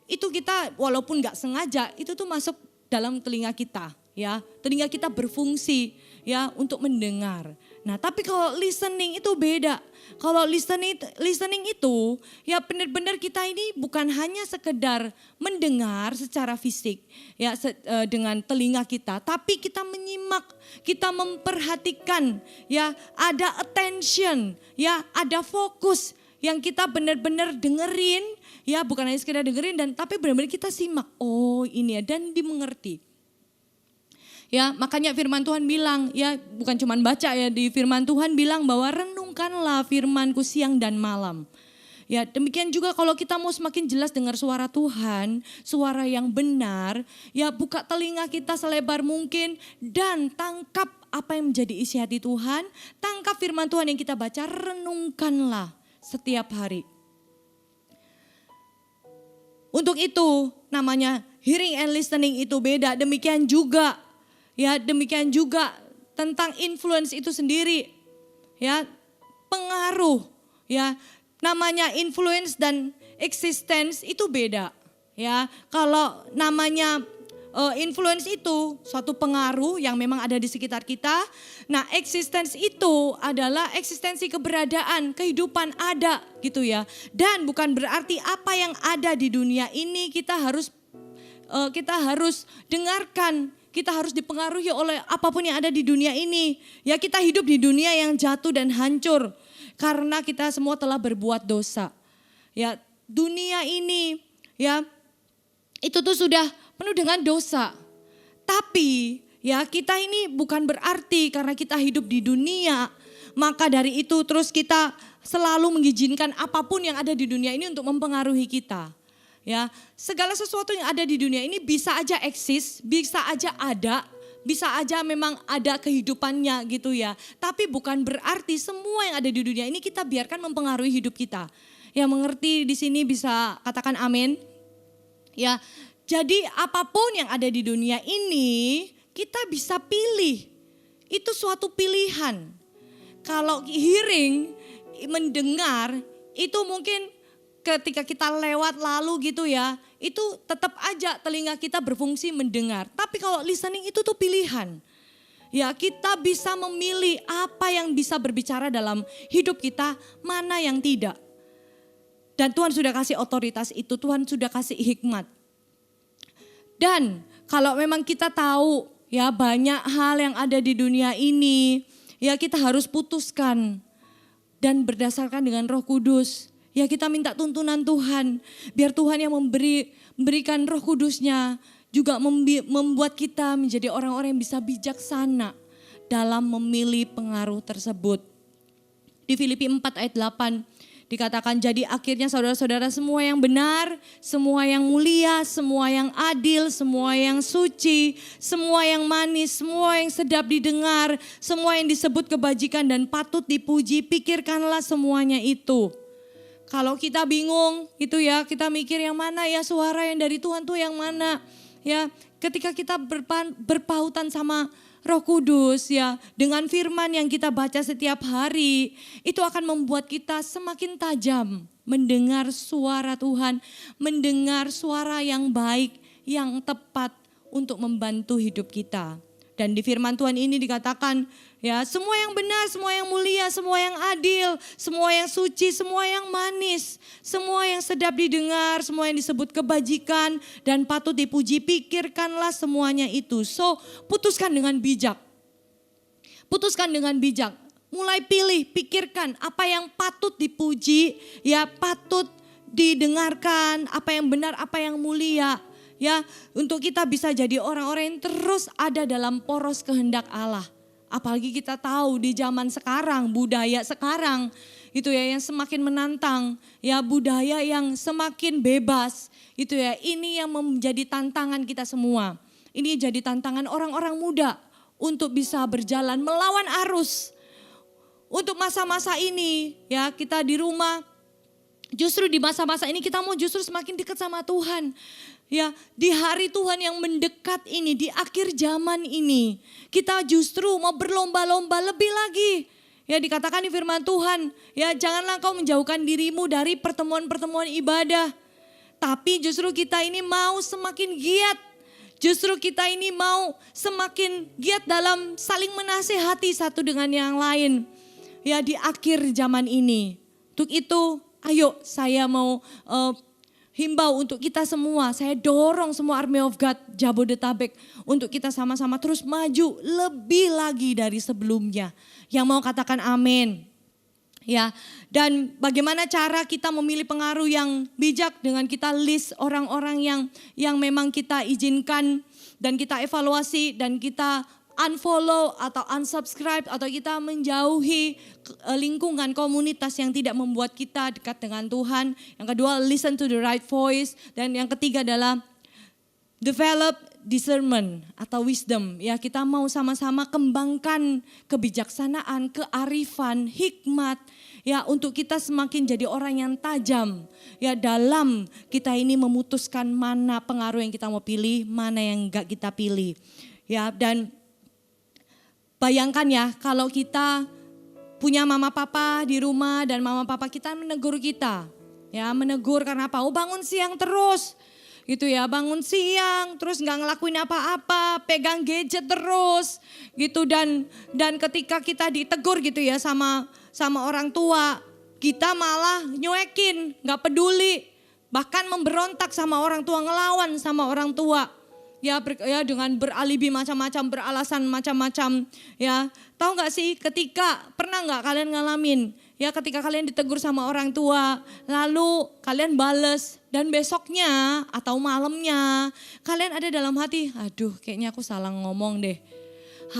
F: itu kita walaupun gak sengaja itu tuh masuk dalam telinga kita ya. Telinga kita berfungsi ya untuk mendengar. Nah tapi kalau listening itu beda. Kalau listening itu ya benar-benar kita ini bukan hanya sekedar mendengar secara fisik ya dengan telinga kita, tapi kita menyimak, kita memperhatikan ya, ada attention ya, ada fokus yang kita benar-benar dengerin ya, bukan hanya sekedar dengerin dan tapi benar-benar kita simak. Oh ini ya, dan dimengerti. Ya, makanya firman Tuhan bilang, ya bukan cuma baca ya, di firman Tuhan bilang bahwa renungkanlah firman-Ku siang dan malam. Ya, demikian juga kalau kita mau semakin jelas dengar suara Tuhan, suara yang benar, ya buka telinga kita selebar mungkin dan tangkap apa yang menjadi isi hati Tuhan, tangkap firman Tuhan yang kita baca, renungkanlah setiap hari. Untuk itu namanya hearing and listening itu beda, demikian juga tentang influence itu sendiri. Ya, pengaruh ya. Namanya influence dan existence itu beda. Ya, kalau namanya influence itu suatu pengaruh yang memang ada di sekitar kita. Nah, existence itu adalah eksistensi keberadaan, kehidupan ada gitu ya. Dan bukan berarti apa yang ada di dunia ini kita harus dengarkan. Kita harus dipengaruhi oleh apapun yang ada di dunia ini. Ya, kita hidup di dunia yang jatuh dan hancur karena kita semua telah berbuat dosa. Ya, dunia ini ya itu tuh sudah penuh dengan dosa. Tapi ya kita ini bukan berarti karena kita hidup di dunia, maka dari itu terus kita selalu mengizinkan apapun yang ada di dunia ini untuk mempengaruhi kita. Ya, segala sesuatu yang ada di dunia ini bisa aja eksis, bisa aja ada, bisa aja memang ada kehidupannya gitu ya. Tapi bukan berarti semua yang ada di dunia ini kita biarkan mempengaruhi hidup kita. Yang mengerti di sini bisa katakan amin. Ya, jadi apapun yang ada di dunia ini kita bisa pilih. Itu suatu pilihan. Kalau hearing, mendengar, itu mungkin ketika kita lewat lalu gitu ya, itu tetap aja telinga kita berfungsi mendengar. Tapi kalau listening itu tuh pilihan. Ya, kita bisa memilih apa yang bisa berbicara dalam hidup kita, mana yang tidak. Dan Tuhan sudah kasih otoritas itu, Tuhan sudah kasih hikmat. Dan kalau memang kita tahu ya banyak hal yang ada di dunia ini, ya kita harus putuskan dan berdasarkan dengan Roh Kudus. Ya kita minta tuntunan Tuhan, biar Tuhan yang memberikan Roh Kudus-Nya juga membuat kita menjadi orang-orang yang bisa bijaksana dalam memilih pengaruh tersebut. Di Filipi 4 ayat 8 dikatakan, jadi akhirnya saudara-saudara semua yang benar, semua yang mulia, semua yang adil, semua yang suci, semua yang manis, semua yang sedap didengar, semua yang disebut kebajikan dan patut dipuji, pikirkanlah semuanya itu. Kalau kita bingung gitu ya, kita mikir yang mana ya suara yang dari Tuhan tuh yang mana. Ya, ketika kita berpautan sama Roh Kudus ya, dengan firman yang kita baca setiap hari, itu akan membuat kita semakin tajam mendengar suara Tuhan, mendengar suara yang baik, yang tepat untuk membantu hidup kita. Dan di firman Tuhan ini dikatakan ya, semua yang benar, semua yang mulia, semua yang adil, semua yang suci, semua yang manis, semua yang sedap didengar, semua yang disebut kebajikan dan patut dipuji, pikirkanlah semuanya itu. So, putuskan dengan bijak. Putuskan dengan bijak. Mulai pilih, pikirkan apa yang patut dipuji, ya patut didengarkan, apa yang benar, apa yang mulia. Ya, untuk kita bisa jadi orang-orang yang terus ada dalam poros kehendak Allah. Apalagi kita tahu di zaman sekarang, budaya sekarang itu ya yang semakin menantang, ya budaya yang semakin bebas. Itu ya, ini yang menjadi tantangan kita semua. Ini jadi tantangan orang-orang muda untuk bisa berjalan melawan arus. Untuk masa-masa ini ya, kita di rumah, justru di masa-masa ini kita mau justru semakin dekat sama Tuhan. Ya, di hari Tuhan yang mendekat ini, di akhir zaman ini, kita justru mau berlomba-lomba lebih lagi. Ya, dikatakan di firman Tuhan, ya janganlah kau menjauhkan dirimu dari pertemuan-pertemuan ibadah. Tapi justru kita ini mau semakin giat. Justru kita ini mau semakin giat dalam saling menasehati satu dengan yang lain. Ya, di akhir zaman ini. Untuk itu, ayo saya mau himbau untuk kita semua, saya dorong semua Army of God Jabodetabek untuk kita sama-sama terus maju lebih lagi dari sebelumnya. Yang mau katakan amin. Ya, dan bagaimana cara kita memilih pengaruh yang bijak dengan kita list orang-orang yang memang kita izinkan dan kita evaluasi dan kita unfollow atau unsubscribe atau kita menjauhi lingkungan komunitas yang tidak membuat kita dekat dengan Tuhan. Yang kedua, listen to the right voice. Dan yang ketiga adalah develop discernment atau wisdom. Ya, kita mau sama-sama kembangkan kebijaksanaan, kearifan, hikmat. Ya, untuk kita semakin jadi orang yang tajam. Ya, dalam kita ini memutuskan mana pengaruh yang kita mau pilih, mana yang enggak kita pilih. Ya, dan bayangkan ya, kalau kita punya mama papa di rumah dan mama papa kita menegur kita. Ya, menegur karena apa? Oh, bangun siang terus. Gitu ya, bangun siang terus gak ngelakuin apa-apa, pegang gadget terus. Gitu dan ketika kita ditegur gitu ya sama orang tua, kita malah nyuekin, gak peduli. Bahkan memberontak sama orang tua, ngelawan sama orang tua. Ya, dengan beralibi macam-macam, beralasan macam-macam. Ya, tahu nggak sih pernah nggak kalian ngalamin? Ya, ketika kalian ditegur sama orang tua, lalu kalian bales dan besoknya atau malamnya kalian ada dalam hati, aduh kayaknya aku salah ngomong deh.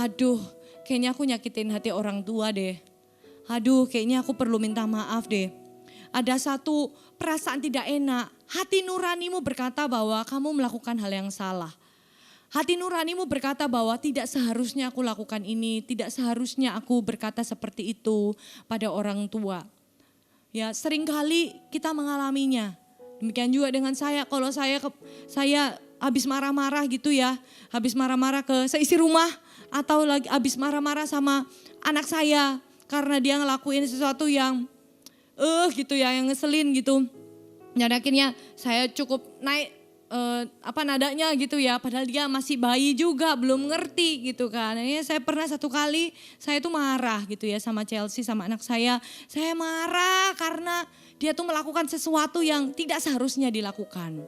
F: Aduh, kayaknya aku nyakitin hati orang tua deh. Aduh, kayaknya aku perlu minta maaf deh. Ada satu perasaan tidak enak. Hati nuranimu berkata bahwa kamu melakukan hal yang salah. Hati nuranimu berkata bahwa tidak seharusnya aku lakukan ini, tidak seharusnya aku berkata seperti itu pada orang tua. Ya, seringkali kita mengalaminya. Demikian juga dengan saya, kalau saya habis marah-marah gitu ya, habis marah-marah ke seisi rumah atau lagi habis marah-marah sama anak saya karena dia ngelakuin sesuatu yang gitu ya, yang ngeselin gitu. Dan akhirnya saya cukup naik nadanya gitu ya, padahal dia masih bayi juga, belum ngerti gitu kan. Ini saya pernah satu kali saya tuh marah gitu ya sama Chelsea, sama anak saya marah karena dia tuh melakukan sesuatu yang tidak seharusnya dilakukan.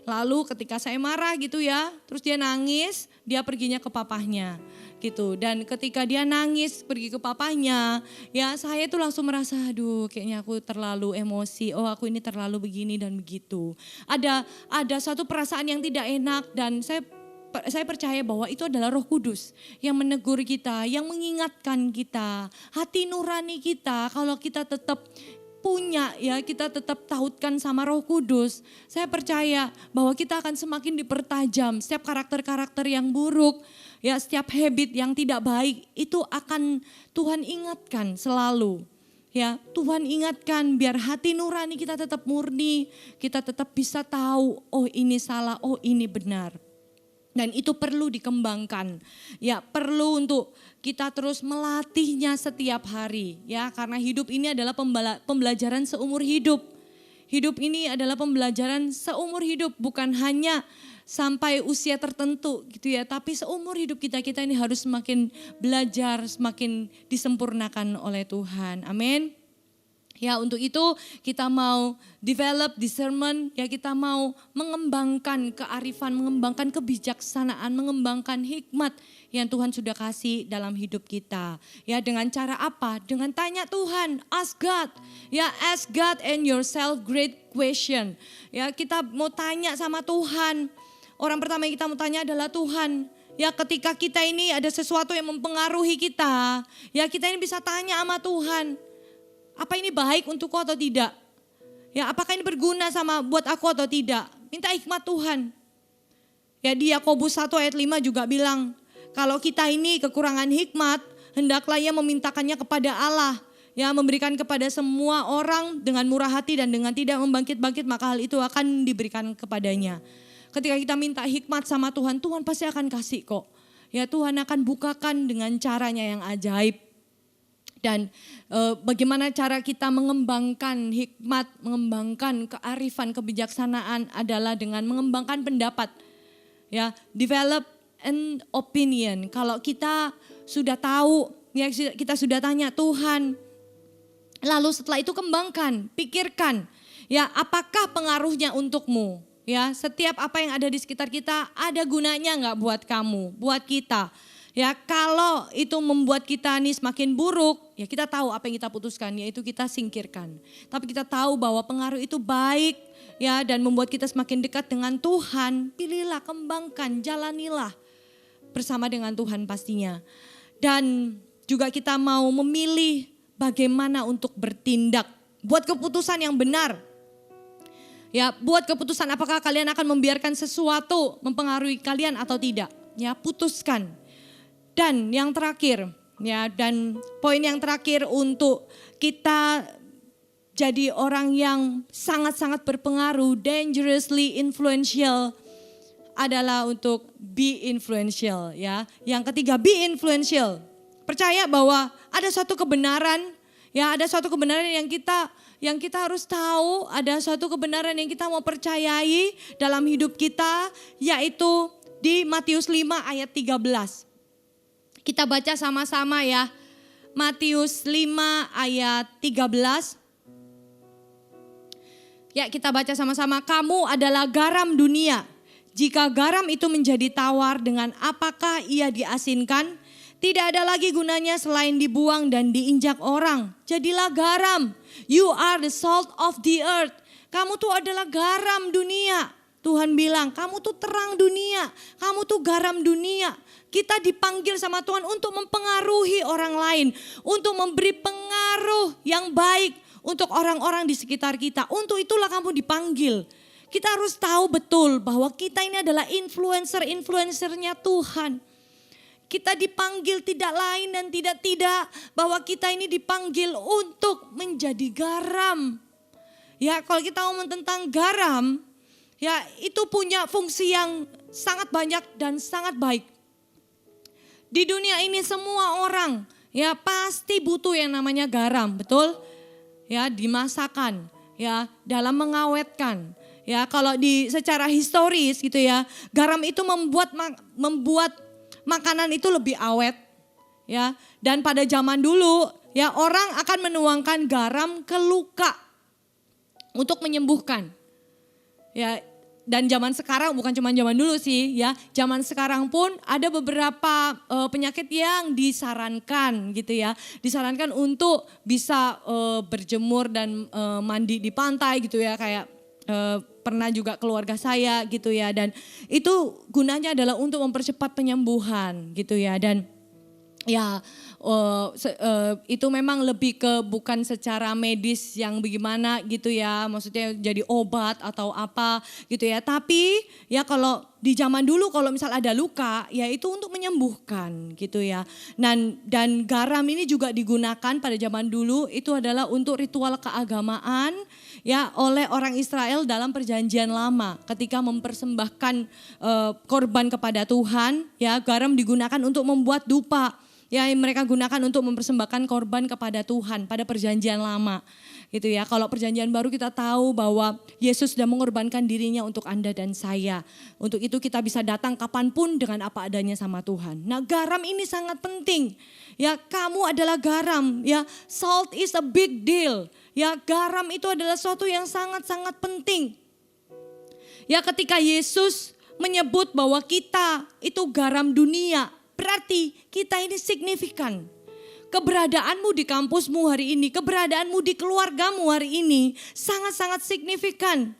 F: Lalu ketika saya marah gitu ya, terus dia nangis, dia perginya ke papahnya gitu. Dan ketika dia nangis pergi ke papahnya, ya saya tuh langsung merasa, aduh kayaknya aku terlalu emosi, oh aku ini terlalu begini dan begitu. Ada suatu perasaan yang tidak enak dan saya percaya bahwa itu adalah Roh Kudus yang menegur kita, yang mengingatkan kita, hati nurani kita kalau kita tetap punya ya, kita tetap tautkan sama Roh Kudus. Saya percaya bahwa kita akan semakin dipertajam. Setiap karakter-karakter yang buruk, ya setiap habit yang tidak baik itu akan Tuhan ingatkan selalu. Ya, Tuhan ingatkan biar hati nurani kita tetap murni, kita tetap bisa tahu, oh ini salah, oh ini benar. Dan itu perlu dikembangkan. Ya, perlu untuk kita terus melatihnya setiap hari. Ya, karena hidup ini adalah pembelajaran seumur hidup. Hidup ini adalah pembelajaran seumur hidup, bukan hanya sampai usia tertentu gitu ya. Tapi seumur hidup kita ini harus semakin belajar, semakin disempurnakan oleh Tuhan. Amin. Ya, untuk itu kita mau develop discernment, ya kita mau mengembangkan kearifan, mengembangkan kebijaksanaan, mengembangkan hikmat yang Tuhan sudah kasih dalam hidup kita. Ya, dengan cara apa? Dengan tanya Tuhan, ask God. Ya, ask God and yourself great question. Ya, kita mau tanya sama Tuhan. Orang pertama yang kita mau tanya adalah Tuhan. Ya, ketika kita ini ada sesuatu yang mempengaruhi kita, ya kita ini bisa tanya sama Tuhan. Apa ini baik untukku atau tidak? Ya, apakah ini berguna buat aku atau tidak? Minta hikmat Tuhan. Ya, di Yakobus 1 ayat 5 juga bilang, kalau kita ini kekurangan hikmat, hendaklah ia memintakannya kepada Allah. Ya, memberikan kepada semua orang dengan murah hati dan dengan tidak membangkit-bangkit, maka hal itu akan diberikan kepadanya. Ketika kita minta hikmat sama Tuhan, Tuhan pasti akan kasih kok. Ya, Tuhan akan bukakan dengan caranya yang ajaib. Dan bagaimana cara kita mengembangkan hikmat, mengembangkan kearifan, kebijaksanaan adalah dengan mengembangkan pendapat. Ya, develop an opinion. Kalau kita sudah tahu, ya kita sudah tanya Tuhan, lalu setelah itu kembangkan, pikirkan, ya apakah pengaruhnya untukmu? Ya, setiap apa yang ada di sekitar kita ada gunanya nggak buat kamu, buat kita? Ya, kalau itu membuat kita nih semakin buruk, ya kita tahu apa yang kita putuskan, yaitu kita singkirkan. Tapi kita tahu bahwa pengaruh itu baik, ya, dan membuat kita semakin dekat dengan Tuhan. Pilihlah, kembangkan, jalanilah bersama dengan Tuhan pastinya. Dan juga kita mau memilih bagaimana untuk bertindak, buat keputusan yang benar. Ya, buat keputusan apakah kalian akan membiarkan sesuatu mempengaruhi kalian atau tidak. Ya, putuskan. Dan yang terakhir, ya, dan poin yang terakhir untuk kita jadi orang yang sangat-sangat berpengaruh, dangerously influential, adalah untuk be influential, ya. Yang ketiga, be influential. Percaya bahwa ada suatu kebenaran, ya, ada suatu kebenaran yang kita harus tahu, ada suatu kebenaran yang kita mau percayai dalam hidup kita, yaitu di Matius 5 ayat 13. Kita baca sama-sama ya. Matius 5 ayat 13. Ya, kita baca sama-sama. Kamu adalah garam dunia. Jika garam itu menjadi tawar, dengan apakah ia diasinkan? Tidak ada lagi gunanya selain dibuang dan diinjak orang. Jadilah garam. You are the salt of the earth. Kamu tuh adalah garam dunia. Tuhan bilang, kamu tuh terang dunia. Kamu tuh garam dunia. Kita dipanggil sama Tuhan untuk mempengaruhi orang lain. Untuk memberi pengaruh yang baik untuk orang-orang di sekitar kita. Untuk itulah kamu dipanggil. Kita harus tahu betul bahwa kita ini adalah influencernya Tuhan. Kita dipanggil tidak lain dan tidak bahwa kita ini dipanggil untuk menjadi garam. Ya, kalau kita ngomong tentang garam, ya itu punya fungsi yang sangat banyak dan sangat baik. Di dunia ini semua orang ya pasti butuh yang namanya garam, betul? Ya, dimasakkan, ya, dalam mengawetkan. Ya, kalau secara historis gitu ya, garam itu membuat makanan itu lebih awet, ya. Dan pada zaman dulu, ya orang akan menuangkan garam ke luka untuk menyembuhkan. Ya, dan zaman sekarang bukan cuma zaman dulu sih, ya. Zaman sekarang pun ada beberapa penyakit yang disarankan gitu ya. Disarankan untuk bisa berjemur dan mandi di pantai gitu ya, kayak pernah juga keluarga saya gitu ya, dan itu gunanya adalah untuk mempercepat penyembuhan gitu ya. Dan ya itu memang lebih ke bukan secara medis yang bagaimana gitu ya, maksudnya jadi obat atau apa gitu ya. Tapi ya kalau di zaman dulu kalau misal ada luka, ya itu untuk menyembuhkan gitu ya. Dan garam ini juga digunakan pada zaman dulu, itu adalah untuk ritual keagamaan ya oleh orang Israel dalam perjanjian lama. Ketika mempersembahkan korban kepada Tuhan, ya garam digunakan untuk membuat dupa. Ya mereka gunakan untuk mempersembahkan korban kepada Tuhan pada perjanjian lama. Gitu ya. Kalau perjanjian baru kita tahu bahwa Yesus sudah mengorbankan dirinya untuk Anda dan saya. Untuk itu kita bisa datang kapanpun dengan apa adanya sama Tuhan. Nah, garam ini sangat penting. Ya, kamu adalah garam. Ya, salt is a big deal. Ya, garam itu adalah sesuatu yang sangat-sangat penting. Ya, ketika Yesus menyebut bahwa kita itu garam dunia, berarti kita ini signifikan. Keberadaanmu di kampusmu hari ini, keberadaanmu di keluargamu hari ini sangat-sangat signifikan.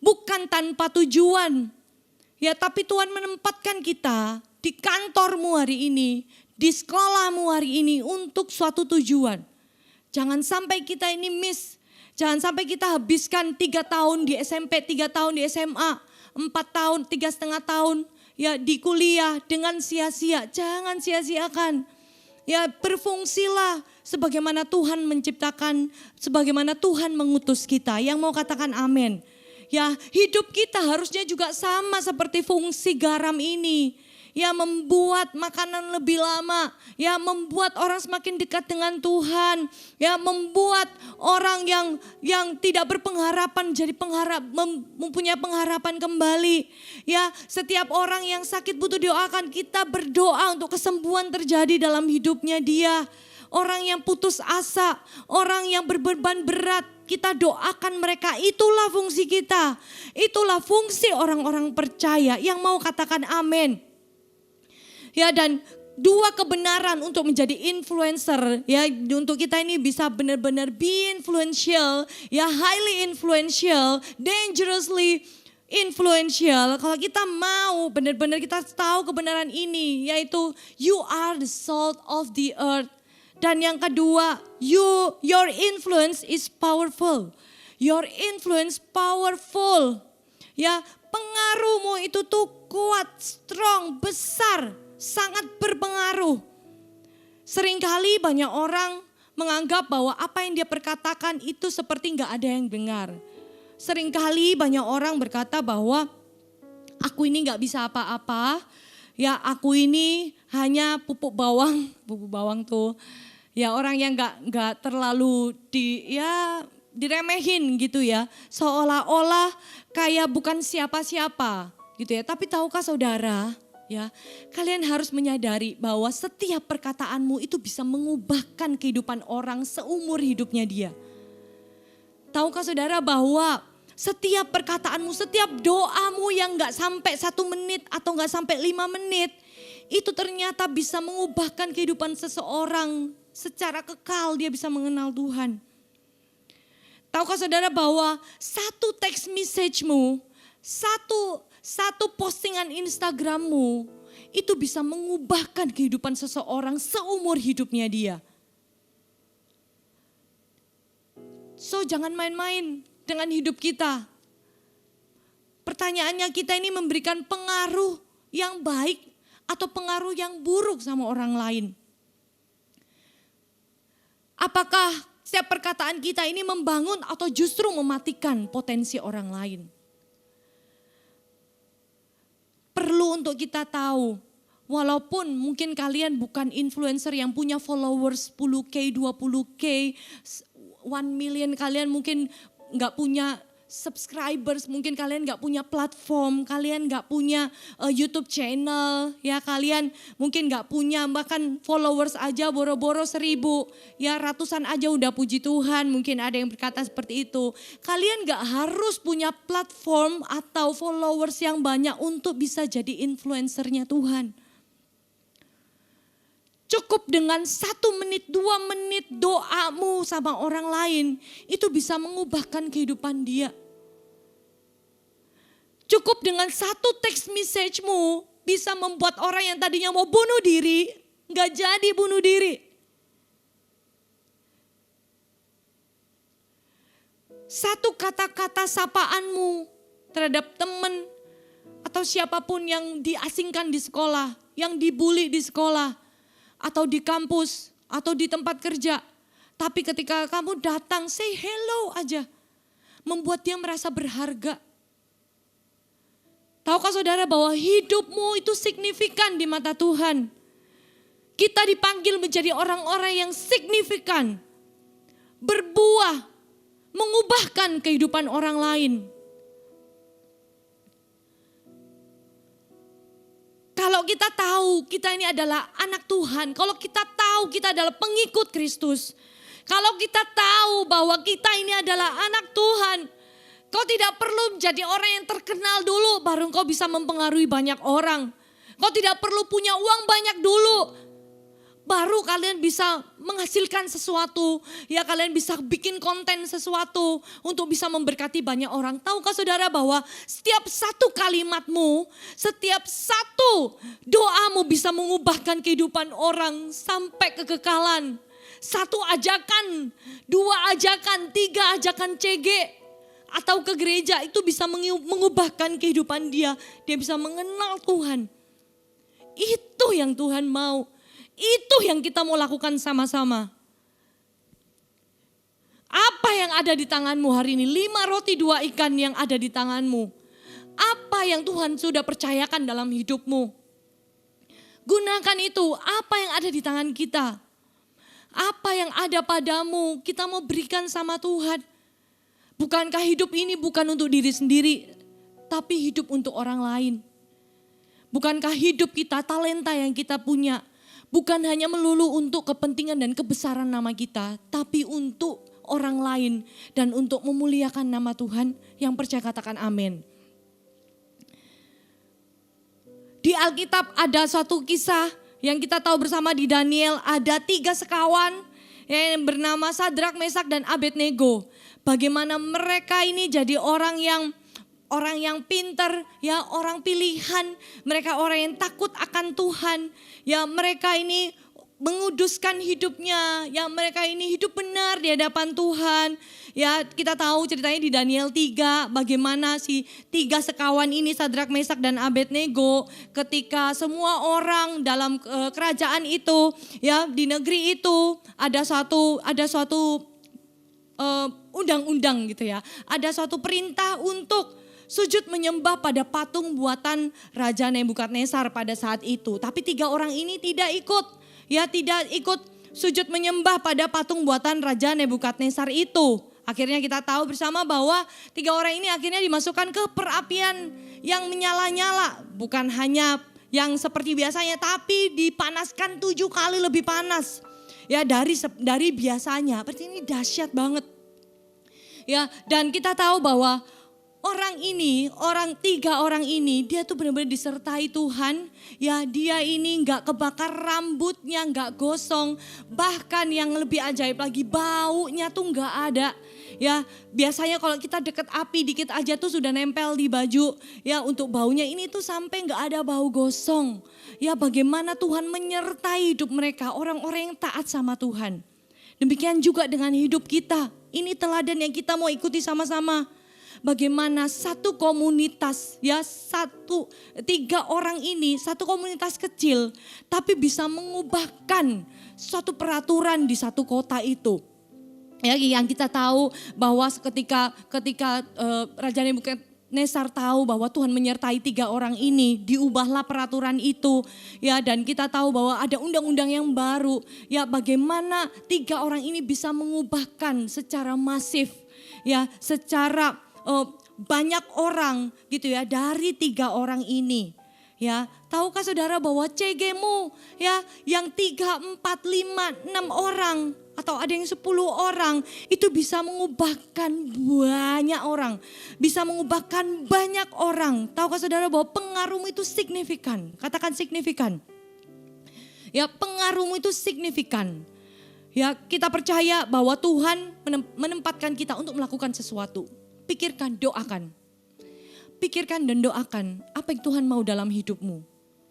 F: Bukan tanpa tujuan. Ya, tapi Tuhan menempatkan kita di kantormu hari ini, di sekolahmu hari ini untuk suatu tujuan. Jangan sampai kita ini miss. Jangan sampai kita habiskan 3 tahun di SMP, 3 tahun di SMA, 4 tahun, 3,5 tahun. Ya di kuliah dengan sia-sia, jangan sia-siakan. Ya berfungsilah sebagaimana Tuhan menciptakan, sebagaimana Tuhan mengutus kita. Yang mau katakan amin. Ya hidup kita harusnya juga sama seperti fungsi garam ini. Ya membuat makanan lebih lama, ya membuat orang semakin dekat dengan Tuhan, ya membuat orang yang tidak berpengharapan jadi mempunyai pengharapan kembali. Ya, setiap orang yang sakit butuh doakan, kita berdoa untuk kesembuhan terjadi dalam hidupnya dia. Orang yang putus asa, orang yang berbeban berat, kita doakan mereka. Itulah fungsi kita. Itulah fungsi orang-orang percaya yang mau katakan amin. Ya, dan 2 kebenaran untuk menjadi influencer, ya untuk kita ini bisa benar-benar be influential, ya highly influential, dangerously influential. Kalau kita mau benar-benar kita tahu kebenaran ini, yaitu you are the salt of the earth. Dan yang kedua, your influence is powerful. Your influence powerful. Ya, pengaruhmu itu tuh kuat, strong, besar. Sangat berpengaruh. Seringkali banyak orang menganggap bahwa apa yang dia perkatakan itu seperti nggak ada yang dengar. Seringkali banyak orang berkata bahwa aku ini nggak bisa apa-apa. Ya aku ini hanya pupuk bawang tuh. Ya orang yang nggak terlalu diremehin gitu ya. Seolah-olah kayak bukan siapa-siapa gitu ya. Tapi tahukah saudara? Ya, kalian harus menyadari bahwa setiap perkataanmu itu bisa mengubahkan kehidupan orang seumur hidupnya dia. Tahukah saudara bahwa setiap perkataanmu, setiap doamu yang gak sampai 1 menit atau gak sampai 5 menit, itu ternyata bisa mengubahkan kehidupan seseorang secara kekal, dia bisa mengenal Tuhan. Tahukah saudara bahwa satu text message-mu, satu postingan Instagrammu itu bisa mengubahkan kehidupan seseorang seumur hidupnya dia. So jangan main-main dengan hidup kita. Pertanyaannya kita ini memberikan pengaruh yang baik atau pengaruh yang buruk sama orang lain. Apakah setiap perkataan kita ini membangun atau justru mematikan potensi orang lain? Perlu untuk kita tahu, walaupun mungkin kalian bukan influencer yang punya followers 10K, 20K, 1 million, kalian mungkin gak punya subscribers, mungkin kalian gak punya platform, kalian gak punya YouTube channel, ya kalian mungkin gak punya bahkan followers aja boro-boro 1.000, ya ratusan aja udah puji Tuhan, mungkin ada yang berkata seperti itu. Kalian gak harus punya platform atau followers yang banyak untuk bisa jadi influencernya Tuhan. Cukup dengan 1 menit, 2 menit doamu sama orang lain, itu bisa mengubahkan kehidupan dia. Cukup dengan 1 text message-mu bisa membuat orang yang tadinya mau bunuh diri, gak jadi bunuh diri. 1 kata-kata sapaanmu terhadap teman atau siapapun yang diasingkan di sekolah, yang dibully di sekolah, atau di kampus, atau di tempat kerja. Tapi ketika kamu datang, say hello aja, membuat dia merasa berharga. Tahukah saudara bahwa hidupmu itu signifikan di mata Tuhan? Kita dipanggil menjadi orang-orang yang signifikan, berbuah, mengubahkan kehidupan orang lain. Kalau kita tahu kita ini adalah anak Tuhan, kalau kita tahu kita adalah pengikut Kristus, kalau kita tahu bahwa kita ini adalah anak Tuhan, kau tidak perlu menjadi orang yang terkenal dulu baru kau bisa mempengaruhi banyak orang. Kau tidak perlu punya uang banyak dulu baru kalian bisa menghasilkan sesuatu. Ya, kalian bisa bikin konten sesuatu untuk bisa memberkati banyak orang. Tahukah saudara bahwa setiap satu kalimatmu, setiap satu doamu bisa mengubahkan kehidupan orang sampai kekekalan. Satu ajakan, dua ajakan, tiga ajakan CG atau ke gereja itu bisa mengubahkan kehidupan dia. Dia bisa mengenal Tuhan. Itu yang Tuhan mau. Itu yang kita mau lakukan sama-sama. Apa yang ada di tanganmu hari ini? 5 roti 2 ikan yang ada di tanganmu. Apa yang Tuhan sudah percayakan dalam hidupmu? Gunakan itu. Apa yang ada di tangan kita? Apa yang ada padamu? Kita mau berikan sama Tuhan. Bukankah hidup ini bukan untuk diri sendiri, tapi hidup untuk orang lain? Bukankah hidup kita, talenta yang kita punya, bukan hanya melulu untuk kepentingan dan kebesaran nama kita, tapi untuk orang lain dan untuk memuliakan nama Tuhan? Yang percaya katakan amin. Di Alkitab ada suatu kisah yang kita tahu bersama di Daniel, ada 3 sekawan yang bernama Sadrak, Mesak dan Abednego. Bagaimana mereka ini jadi orang yang pintar, ya, orang pilihan, mereka orang yang takut akan Tuhan, ya, mereka ini menguduskan hidupnya, ya, mereka ini hidup benar di hadapan Tuhan. Ya, kita tahu ceritanya di Daniel 3, bagaimana si 3 sekawan ini, Sadrak, Mesak dan Abednego, ketika semua orang dalam kerajaan itu, ya, di negeri itu ada suatu undang-undang gitu ya. Ada suatu perintah untuk sujud menyembah pada patung buatan Raja Nebukadnezar pada saat itu. Tapi 3 orang ini tidak ikut. Ya, tidak ikut sujud menyembah pada patung buatan Raja Nebukadnezar itu. Akhirnya kita tahu bersama bahwa 3 orang ini akhirnya dimasukkan ke perapian yang menyala-nyala. Bukan hanya yang seperti biasanya, tapi dipanaskan 7 kali lebih panas. Ya, dari biasanya. Berarti ini dahsyat banget. Ya, dan kita tahu bahwa orang 3 orang ini, dia tuh benar-benar disertai Tuhan. Ya, dia ini gak kebakar rambutnya, gak gosong. Bahkan yang lebih ajaib lagi, baunya tuh gak ada. Ya, biasanya kalau kita deket api dikit aja tuh sudah nempel di baju. Ya, untuk baunya ini tuh sampai gak ada bau gosong. Ya, bagaimana Tuhan menyertai hidup mereka, orang-orang yang taat sama Tuhan. Demikian juga dengan hidup kita. Ini teladan yang kita mau ikuti sama-sama. Bagaimana satu komunitas, ya, 3 orang ini, satu komunitas kecil, tapi bisa mengubahkan suatu peraturan di satu kota itu. Ya, yang kita tahu bahwa ketika Raja Nebukadnezar tahu bahwa Tuhan menyertai 3 orang ini, diubahlah peraturan itu. Ya, dan kita tahu bahwa ada undang-undang yang baru. Ya, bagaimana 3 orang ini bisa mengubahkan secara masif, ya, secara banyak orang gitu ya, dari 3 orang ini. Ya, tahukah saudara bahwa CG-mu, ya, yang 3, 4, 5, 6 orang atau ada yang 10 orang itu bisa mengubahkan banyak orang, bisa mengubahkan banyak orang. Tahukah saudara bahwa pengaruhmu itu signifikan? Katakan signifikan. Ya, pengaruhmu itu signifikan. Ya, kita percaya bahwa Tuhan menempatkan kita untuk melakukan sesuatu. Pikirkan, doakan. Pikirkan dan doakan apa yang Tuhan mau dalam hidupmu.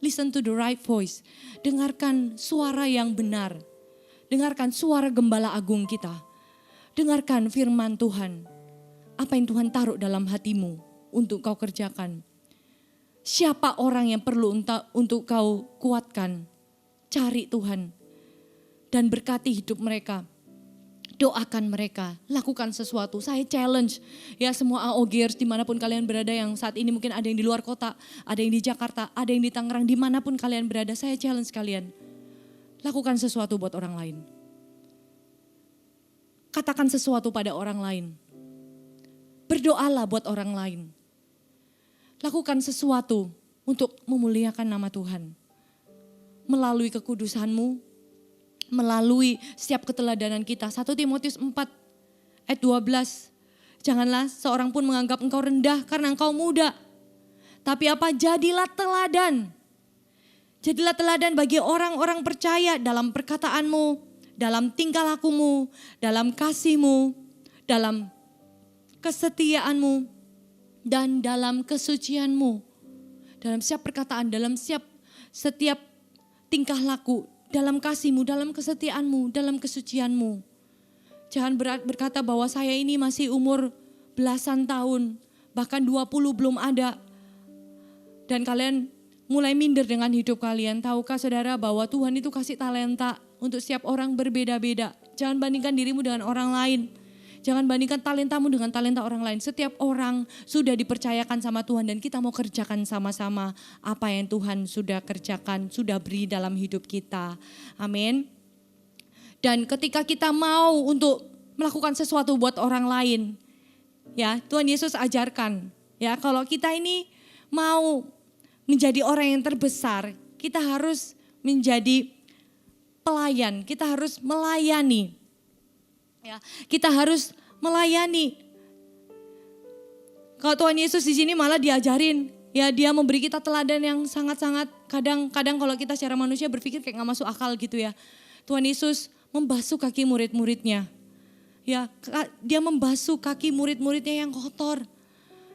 F: Listen to the right voice. Dengarkan suara yang benar. Dengarkan suara Gembala Agung kita. Dengarkan firman Tuhan. Apa yang Tuhan taruh dalam hatimu untuk kau kerjakan. Siapa orang yang perlu untuk kau kuatkan? Cari Tuhan dan berkati hidup mereka. Doakan mereka, lakukan sesuatu. Saya challenge ya semua AOGers dimanapun kalian berada, yang saat ini mungkin ada yang di luar kota, ada yang di Jakarta, ada yang di Tangerang, dimanapun kalian berada, saya challenge kalian. Lakukan sesuatu buat orang lain. Katakan sesuatu pada orang lain. Berdoalah buat orang lain. Lakukan sesuatu untuk memuliakan nama Tuhan. Melalui kekudusanmu, melalui setiap keteladanan kita. 1 Timotius 4 ayat 12. Janganlah seorang pun menganggap engkau rendah karena engkau muda. Tapi apa? Jadilah teladan. Jadilah teladan bagi orang-orang percaya dalam perkataanmu, dalam tingkah lakumu, dalam kasihmu, dalam kesetiaanmu, dan dalam kesucianmu. Dalam setiap perkataan, dalam setiap tingkah laku, dalam kasihmu, dalam kesetiaanmu, dalam kesucianmu. Jangan berkata bahwa saya ini masih umur belasan tahun, bahkan 20 belum ada. Dan kalian mulai minder dengan hidup kalian. Tahukah saudara bahwa Tuhan itu kasih talenta untuk setiap orang berbeda-beda. Jangan bandingkan dirimu dengan orang lain. Jangan bandingkan talentamu dengan talenta orang lain. Setiap orang sudah dipercayakan sama Tuhan dan kita mau kerjakan sama-sama apa yang Tuhan sudah kerjakan, sudah beri dalam hidup kita. Amin. Dan ketika kita mau untuk melakukan sesuatu buat orang lain, ya Tuhan Yesus ajarkan, ya kalau kita ini mau menjadi orang yang terbesar, kita harus menjadi pelayan, kita harus melayani. Ya, kita harus melayani. Kalau Tuhan Yesus di sini malah diajarin, ya dia memberi kita teladan yang sangat-sangat kadang-kadang kalau kita secara manusia berpikir kayak gak masuk akal gitu ya. Tuhan Yesus membasuh kaki murid-muridnya. Ya, dia membasuh kaki murid-muridnya yang kotor.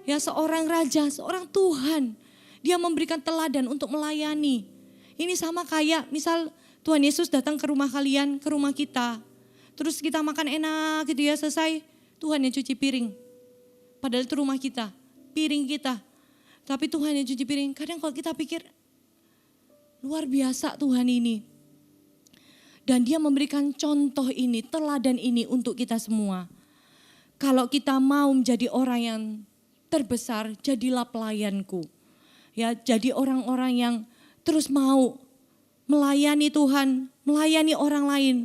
F: Ya, seorang raja, seorang Tuhan, dia memberikan teladan untuk melayani. Ini sama kayak misal Tuhan Yesus datang ke rumah kalian, ke rumah kita. Terus kita makan enak gitu ya, selesai Tuhan yang cuci piring. Padahal itu rumah kita, piring kita. Tapi Tuhan yang cuci piring. Kadang kalau kita pikir, luar biasa Tuhan ini. Dan dia memberikan contoh ini, teladan ini untuk kita semua. Kalau kita mau menjadi orang yang terbesar, jadilah pelayanku. Ya, jadi orang-orang yang terus mau melayani Tuhan, melayani orang lain.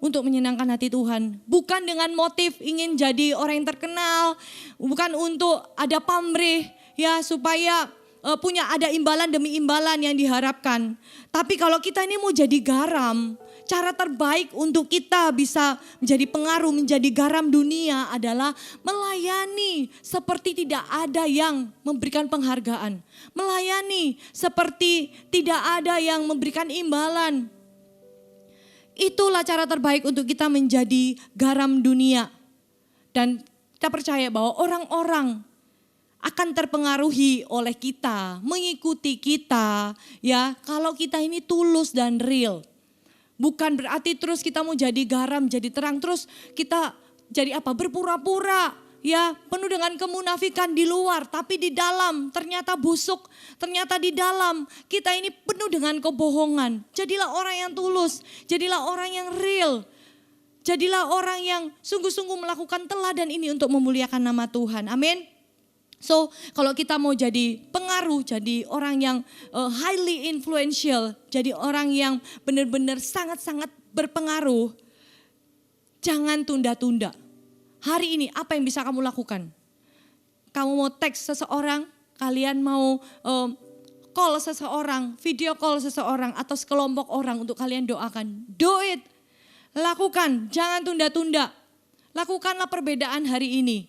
F: Untuk menyenangkan hati Tuhan. Bukan dengan motif ingin jadi orang yang terkenal. Bukan untuk ada pamrih ya supaya punya ada imbalan demi imbalan yang diharapkan. Tapi kalau kita ini mau jadi garam, cara terbaik untuk kita bisa menjadi pengaruh, menjadi garam dunia adalah melayani seperti tidak ada yang memberikan penghargaan. Melayani seperti tidak ada yang memberikan imbalan. Itulah cara terbaik untuk kita menjadi garam dunia. Dan kita percaya bahwa orang-orang akan terpengaruhi oleh kita, mengikuti kita ya kalau kita ini tulus dan real. Bukan berarti terus kita mau jadi garam, jadi terang, terus kita jadi apa? Berpura-pura ya, penuh dengan kemunafikan di luar, tapi di dalam ternyata busuk. Ternyata di dalam kita ini penuh dengan kebohongan. Jadilah orang yang tulus, jadilah orang yang real. Jadilah orang yang sungguh-sungguh melakukan teladan ini untuk memuliakan nama Tuhan. Amin. So, kalau kita mau jadi pengaruh, jadi orang yang highly influential, jadi orang yang benar-benar sangat-sangat berpengaruh, jangan tunda-tunda. Hari ini apa yang bisa kamu lakukan? Kamu mau teks seseorang, kalian mau call seseorang, video call seseorang atau sekelompok orang untuk kalian doakan. Do it, lakukan, jangan tunda-tunda. Lakukanlah perbedaan hari ini.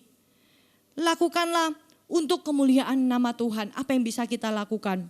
F: Lakukanlah untuk kemuliaan nama Tuhan, apa yang bisa kita lakukan.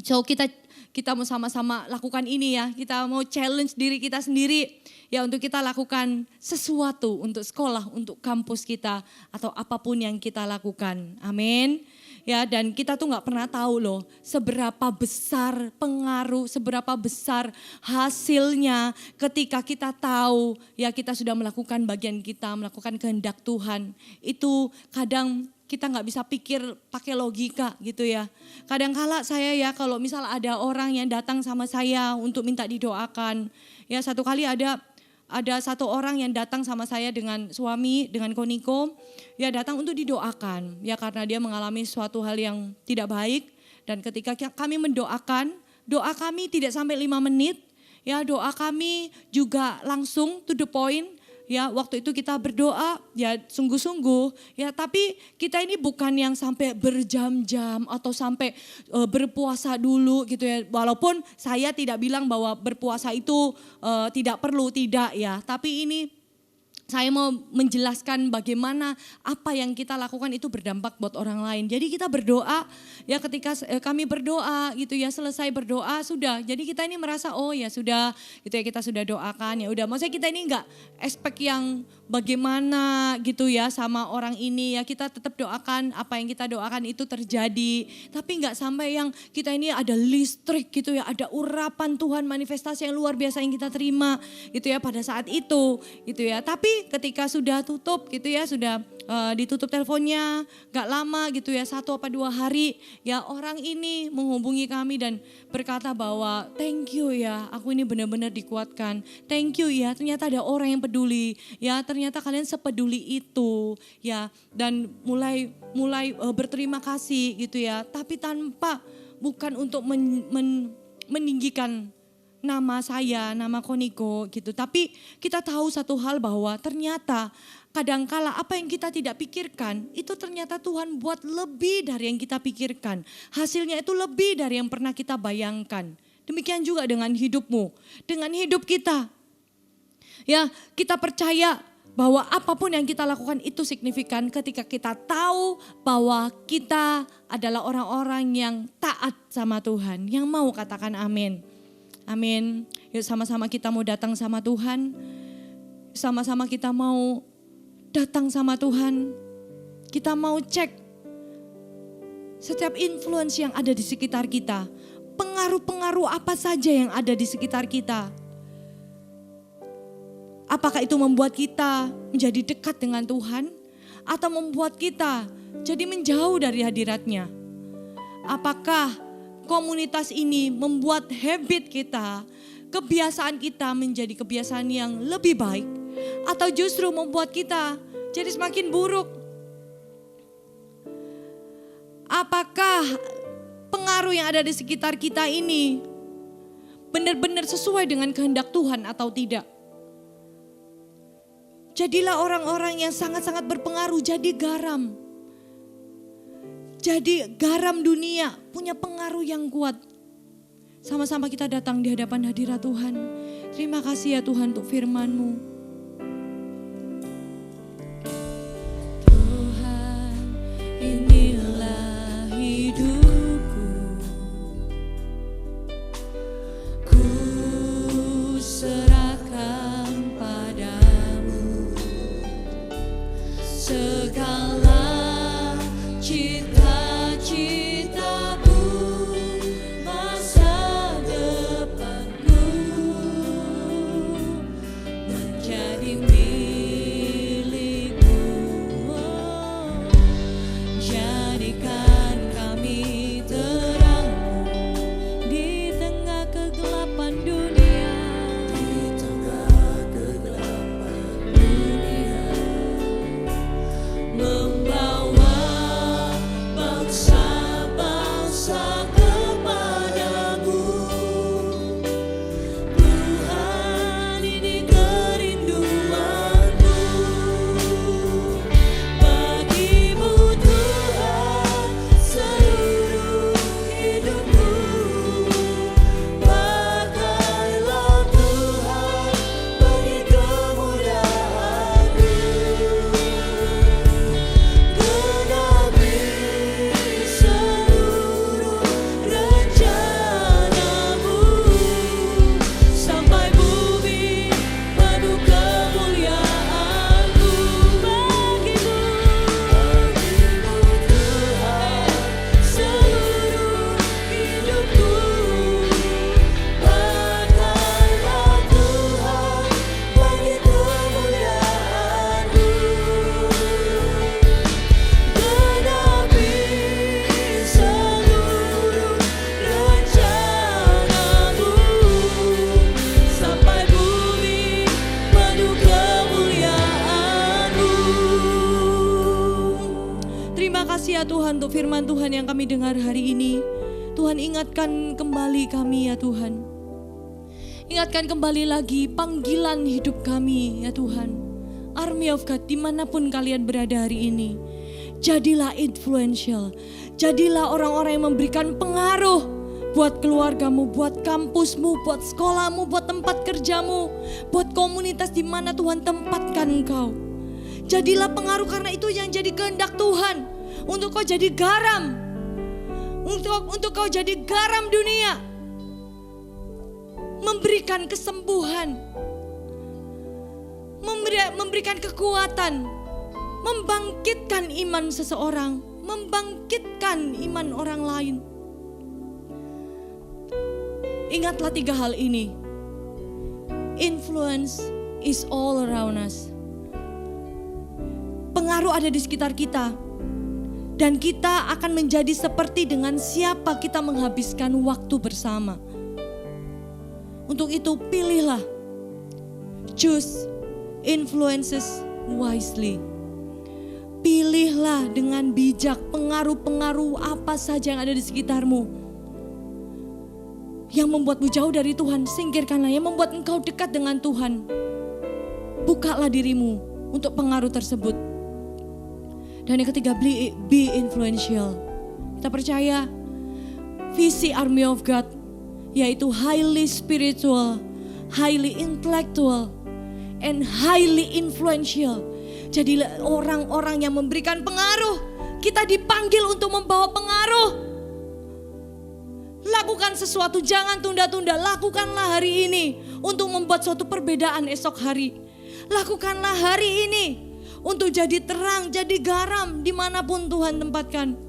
F: So kita mau sama-sama lakukan ini ya, kita mau challenge diri kita sendiri ya untuk kita lakukan sesuatu untuk sekolah, untuk kampus kita atau apapun yang kita lakukan. Amin. Ya, dan kita tuh nggak pernah tahu loh seberapa besar pengaruh, seberapa besar hasilnya ketika kita tahu ya kita sudah melakukan bagian kita, melakukan kehendak Tuhan. Itu kadang kita nggak bisa pikir pakai logika gitu ya. Kadang-kala saya ya kalau misal ada orang yang datang sama saya untuk minta didoakan. Ya satu kali ada satu orang yang datang sama saya dengan suami, dengan Koniko, ya datang untuk didoakan. Ya karena dia mengalami suatu hal yang tidak baik. Dan ketika kami mendoakan, doa kami tidak sampai 5 menit. Ya doa kami juga langsung to the point. Ya waktu itu kita berdoa ya sungguh-sungguh ya, tapi kita ini bukan yang sampai berjam-jam atau sampai berpuasa dulu gitu ya. Walaupun saya tidak bilang bahwa berpuasa itu tidak perlu, tidak ya. Tapi ini saya mau menjelaskan bagaimana apa yang kita lakukan itu berdampak buat orang lain. Jadi kita berdoa, ya ketika kami berdoa gitu ya, selesai berdoa sudah. Jadi kita ini merasa oh ya sudah gitu ya, kita sudah doakan ya udah. Maksudnya kita ini enggak expect yang bagaimana gitu ya sama orang ini ya, kita tetap doakan apa yang kita doakan itu terjadi. Tapi enggak sampai yang kita ini ada listrik gitu ya, ada urapan Tuhan, manifestasi yang luar biasa yang kita terima gitu ya pada saat itu gitu ya. Tapi ketika sudah tutup gitu ya, sudah ditutup teleponnya, gak lama gitu ya, 1 apa 2 hari ya orang ini menghubungi kami dan berkata bahwa thank you ya, aku ini benar-benar dikuatkan. Thank you ya, ternyata ada orang yang peduli ya, ternyata kalian sepeduli itu ya, dan mulai berterima kasih gitu ya, tapi tanpa bukan untuk meninggikan nama saya, nama Koniko gitu. Tapi kita tahu satu hal bahwa ternyata kadangkala apa yang kita tidak pikirkan itu ternyata Tuhan buat lebih dari yang kita pikirkan. Hasilnya itu lebih dari yang pernah kita bayangkan. Demikian juga dengan hidupmu, dengan hidup kita. Ya, kita percaya bahwa apapun yang kita lakukan itu signifikan ketika kita tahu bahwa kita adalah orang-orang yang taat sama Tuhan. Yang mau katakan amin. Amin. Yuk sama-sama kita mau datang sama Tuhan. Sama-sama kita mau datang sama Tuhan. Kita mau cek setiap influence yang ada di sekitar kita. Pengaruh-pengaruh apa saja yang ada di sekitar kita. Apakah itu membuat kita menjadi dekat dengan Tuhan? Atau membuat kita jadi menjauh dari hadirat-Nya? Apakah komunitas ini membuat habit kita, kebiasaan kita menjadi kebiasaan yang lebih baik, atau justru membuat kita jadi semakin buruk? Apakah pengaruh yang ada di sekitar kita ini benar-benar sesuai dengan kehendak Tuhan atau tidak? Jadilah orang-orang yang sangat-sangat berpengaruh, jadi garam. Jadi garam dunia punya pengaruh yang kuat. Sama-sama kita datang di hadapan hadirat Tuhan. Terima kasih ya Tuhan untuk firman-Mu.
E: Tuhan, inilah hidupku. Ku serahkan padamu segala cita-citaku, masa depanku menjadi
F: kasih ya Tuhan untuk firman Tuhan yang kami dengar hari ini. Tuhan ingatkan kembali kami ya Tuhan. Ingatkan kembali lagi panggilan hidup kami ya Tuhan. Army of God dimanapun kalian berada hari ini. Jadilah influential. Jadilah orang-orang yang memberikan pengaruh buat keluargamu, buat kampusmu, buat sekolahmu, buat tempat kerjamu, buat komunitas di mana Tuhan tempatkan engkau. Jadilah pengaruh karena itu yang jadi kehendak Tuhan. Untuk kau jadi garam. Untuk kau jadi garam dunia. Memberikan kesembuhan. Memberikan kekuatan. Membangkitkan iman seseorang. Membangkitkan iman orang lain. Ingatlah 3 hal ini. Influence is all around us. Pengaruh ada di sekitar kita. Dan kita akan menjadi seperti dengan siapa kita menghabiskan waktu bersama. Untuk itu pilihlah. Choose influences wisely. Pilihlah dengan bijak pengaruh-pengaruh apa saja yang ada di sekitarmu. Yang membuatmu jauh dari Tuhan, singkirkanlah. Yang membuat engkau dekat dengan Tuhan, bukalah dirimu untuk pengaruh tersebut. Dan yang ketiga, be influential. Kita percaya visi Army of God yaitu highly spiritual, highly intellectual, and highly influential. Jadi orang-orang yang memberikan pengaruh. Kita dipanggil untuk membawa pengaruh. Lakukan sesuatu, jangan tunda-tunda. Lakukanlah hari ini untuk membuat suatu perbedaan esok hari. Lakukanlah hari ini untuk jadi terang, jadi garam dimanapun Tuhan tempatkan.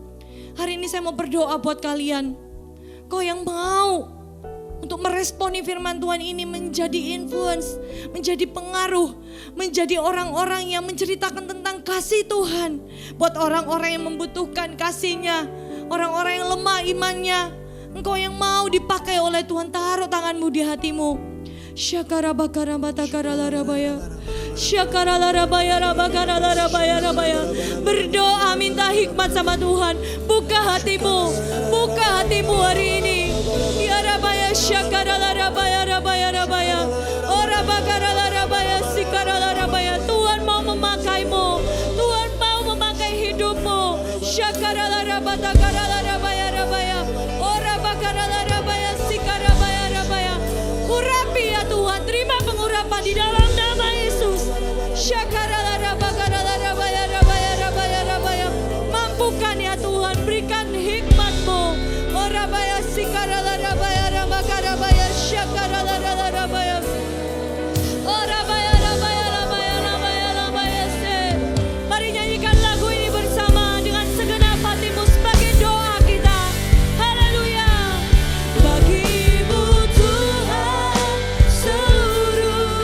F: Hari ini saya mau berdoa buat kalian. Kau yang mau untuk meresponi firman Tuhan ini menjadi influence, menjadi pengaruh, menjadi orang-orang yang menceritakan tentang kasih Tuhan. Buat orang-orang yang membutuhkan kasih-Nya, orang-orang yang lemah imannya. Engkau yang mau dipakai oleh Tuhan, taruh tanganmu di hatimu. Syakara bakara batakara larabaya. Syakara larabaya rabakara larabaya rabaya. Berdoa minta hikmat sama Tuhan. Buka hatimu hari ini. Ya rabaya syakara larabaya rabaya rabaya. Ora bakara larabaya sikara larabaya. Tuhan mau memakaimu. Tuhan mau memakai hidupmu. Syakara larabatakara larabaya rabaya. Urapi ya Tuhan, terima pengurapan di dalam nama Yesus. Mampukan ya Tuhan, berikan hikmat-Mu. Mari nyanyikan lagu ini bersama dengan segenap hatimu sebagai doa kita. Haleluya. Bagimu Tuhan seluruh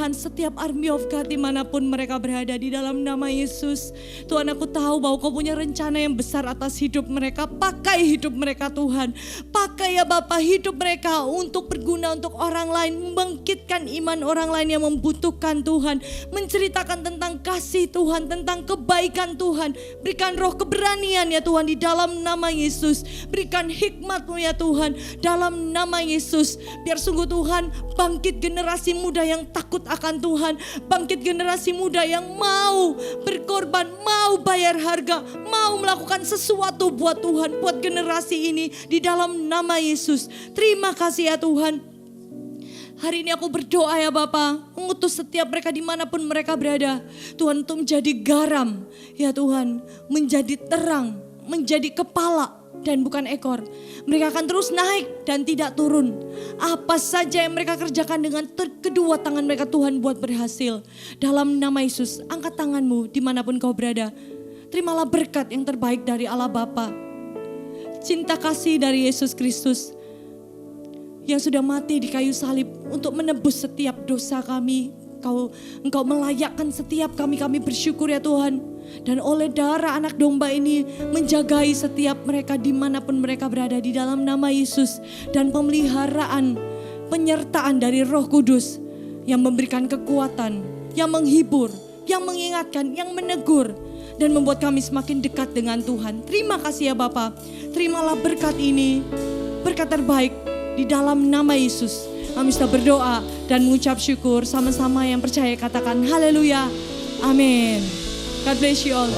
F: Tuhan setiap Army of God dimanapun mereka berada di dalam nama Yesus. Tuhan, aku tahu bahwa Kau punya rencana yang besar atas hidup mereka. Pakai hidup mereka Tuhan. Pakai ya Bapa hidup mereka untuk berguna untuk orang lain. Membangkitkan iman orang lain yang membutuhkan Tuhan. Menceritakan tentang kasih Tuhan, tentang kebaikan Tuhan. Berikan roh keberanian ya Tuhan di dalam nama Yesus. Berikan hikmat-Mu ya Tuhan dalam nama Yesus. Biar sungguh Tuhan bangkit generasi muda yang takut akan Tuhan. Bangkit generasi muda yang mau berkorban, mau bayar harga, mau melakukan sesuatu buat Tuhan, buat generasi ini di dalam nama Yesus. Terima kasih ya Tuhan. Hari ini aku berdoa ya Bapa, mengutus setiap mereka dimanapun mereka berada. Tuhan, untuk menjadi garam ya Tuhan, menjadi terang, menjadi kepala dan bukan ekor. Mereka akan terus naik dan tidak turun. Apa saja yang mereka kerjakan dengan kedua tangan mereka Tuhan buat berhasil. Dalam nama Yesus, angkat tanganmu dimanapun kau berada. Terimalah berkat yang terbaik dari Allah Bapa. Cinta kasih dari Yesus Kristus yang sudah mati di kayu salib untuk menebus setiap dosa kami. Engkau melayakkan setiap kami bersyukur ya Tuhan. Dan oleh darah anak domba ini menjagai setiap mereka dimanapun mereka berada di dalam nama Yesus. Dan pemeliharaan, penyertaan dari Roh Kudus yang memberikan kekuatan, yang menghibur, yang mengingatkan, yang menegur. Dan membuat kami semakin dekat dengan Tuhan. Terima kasih ya Bapa. Terimalah berkat ini, berkat terbaik di dalam nama Yesus. Kami sudah berdoa dan mengucap syukur sama-sama yang percaya katakan haleluya. Amin. God bless you all.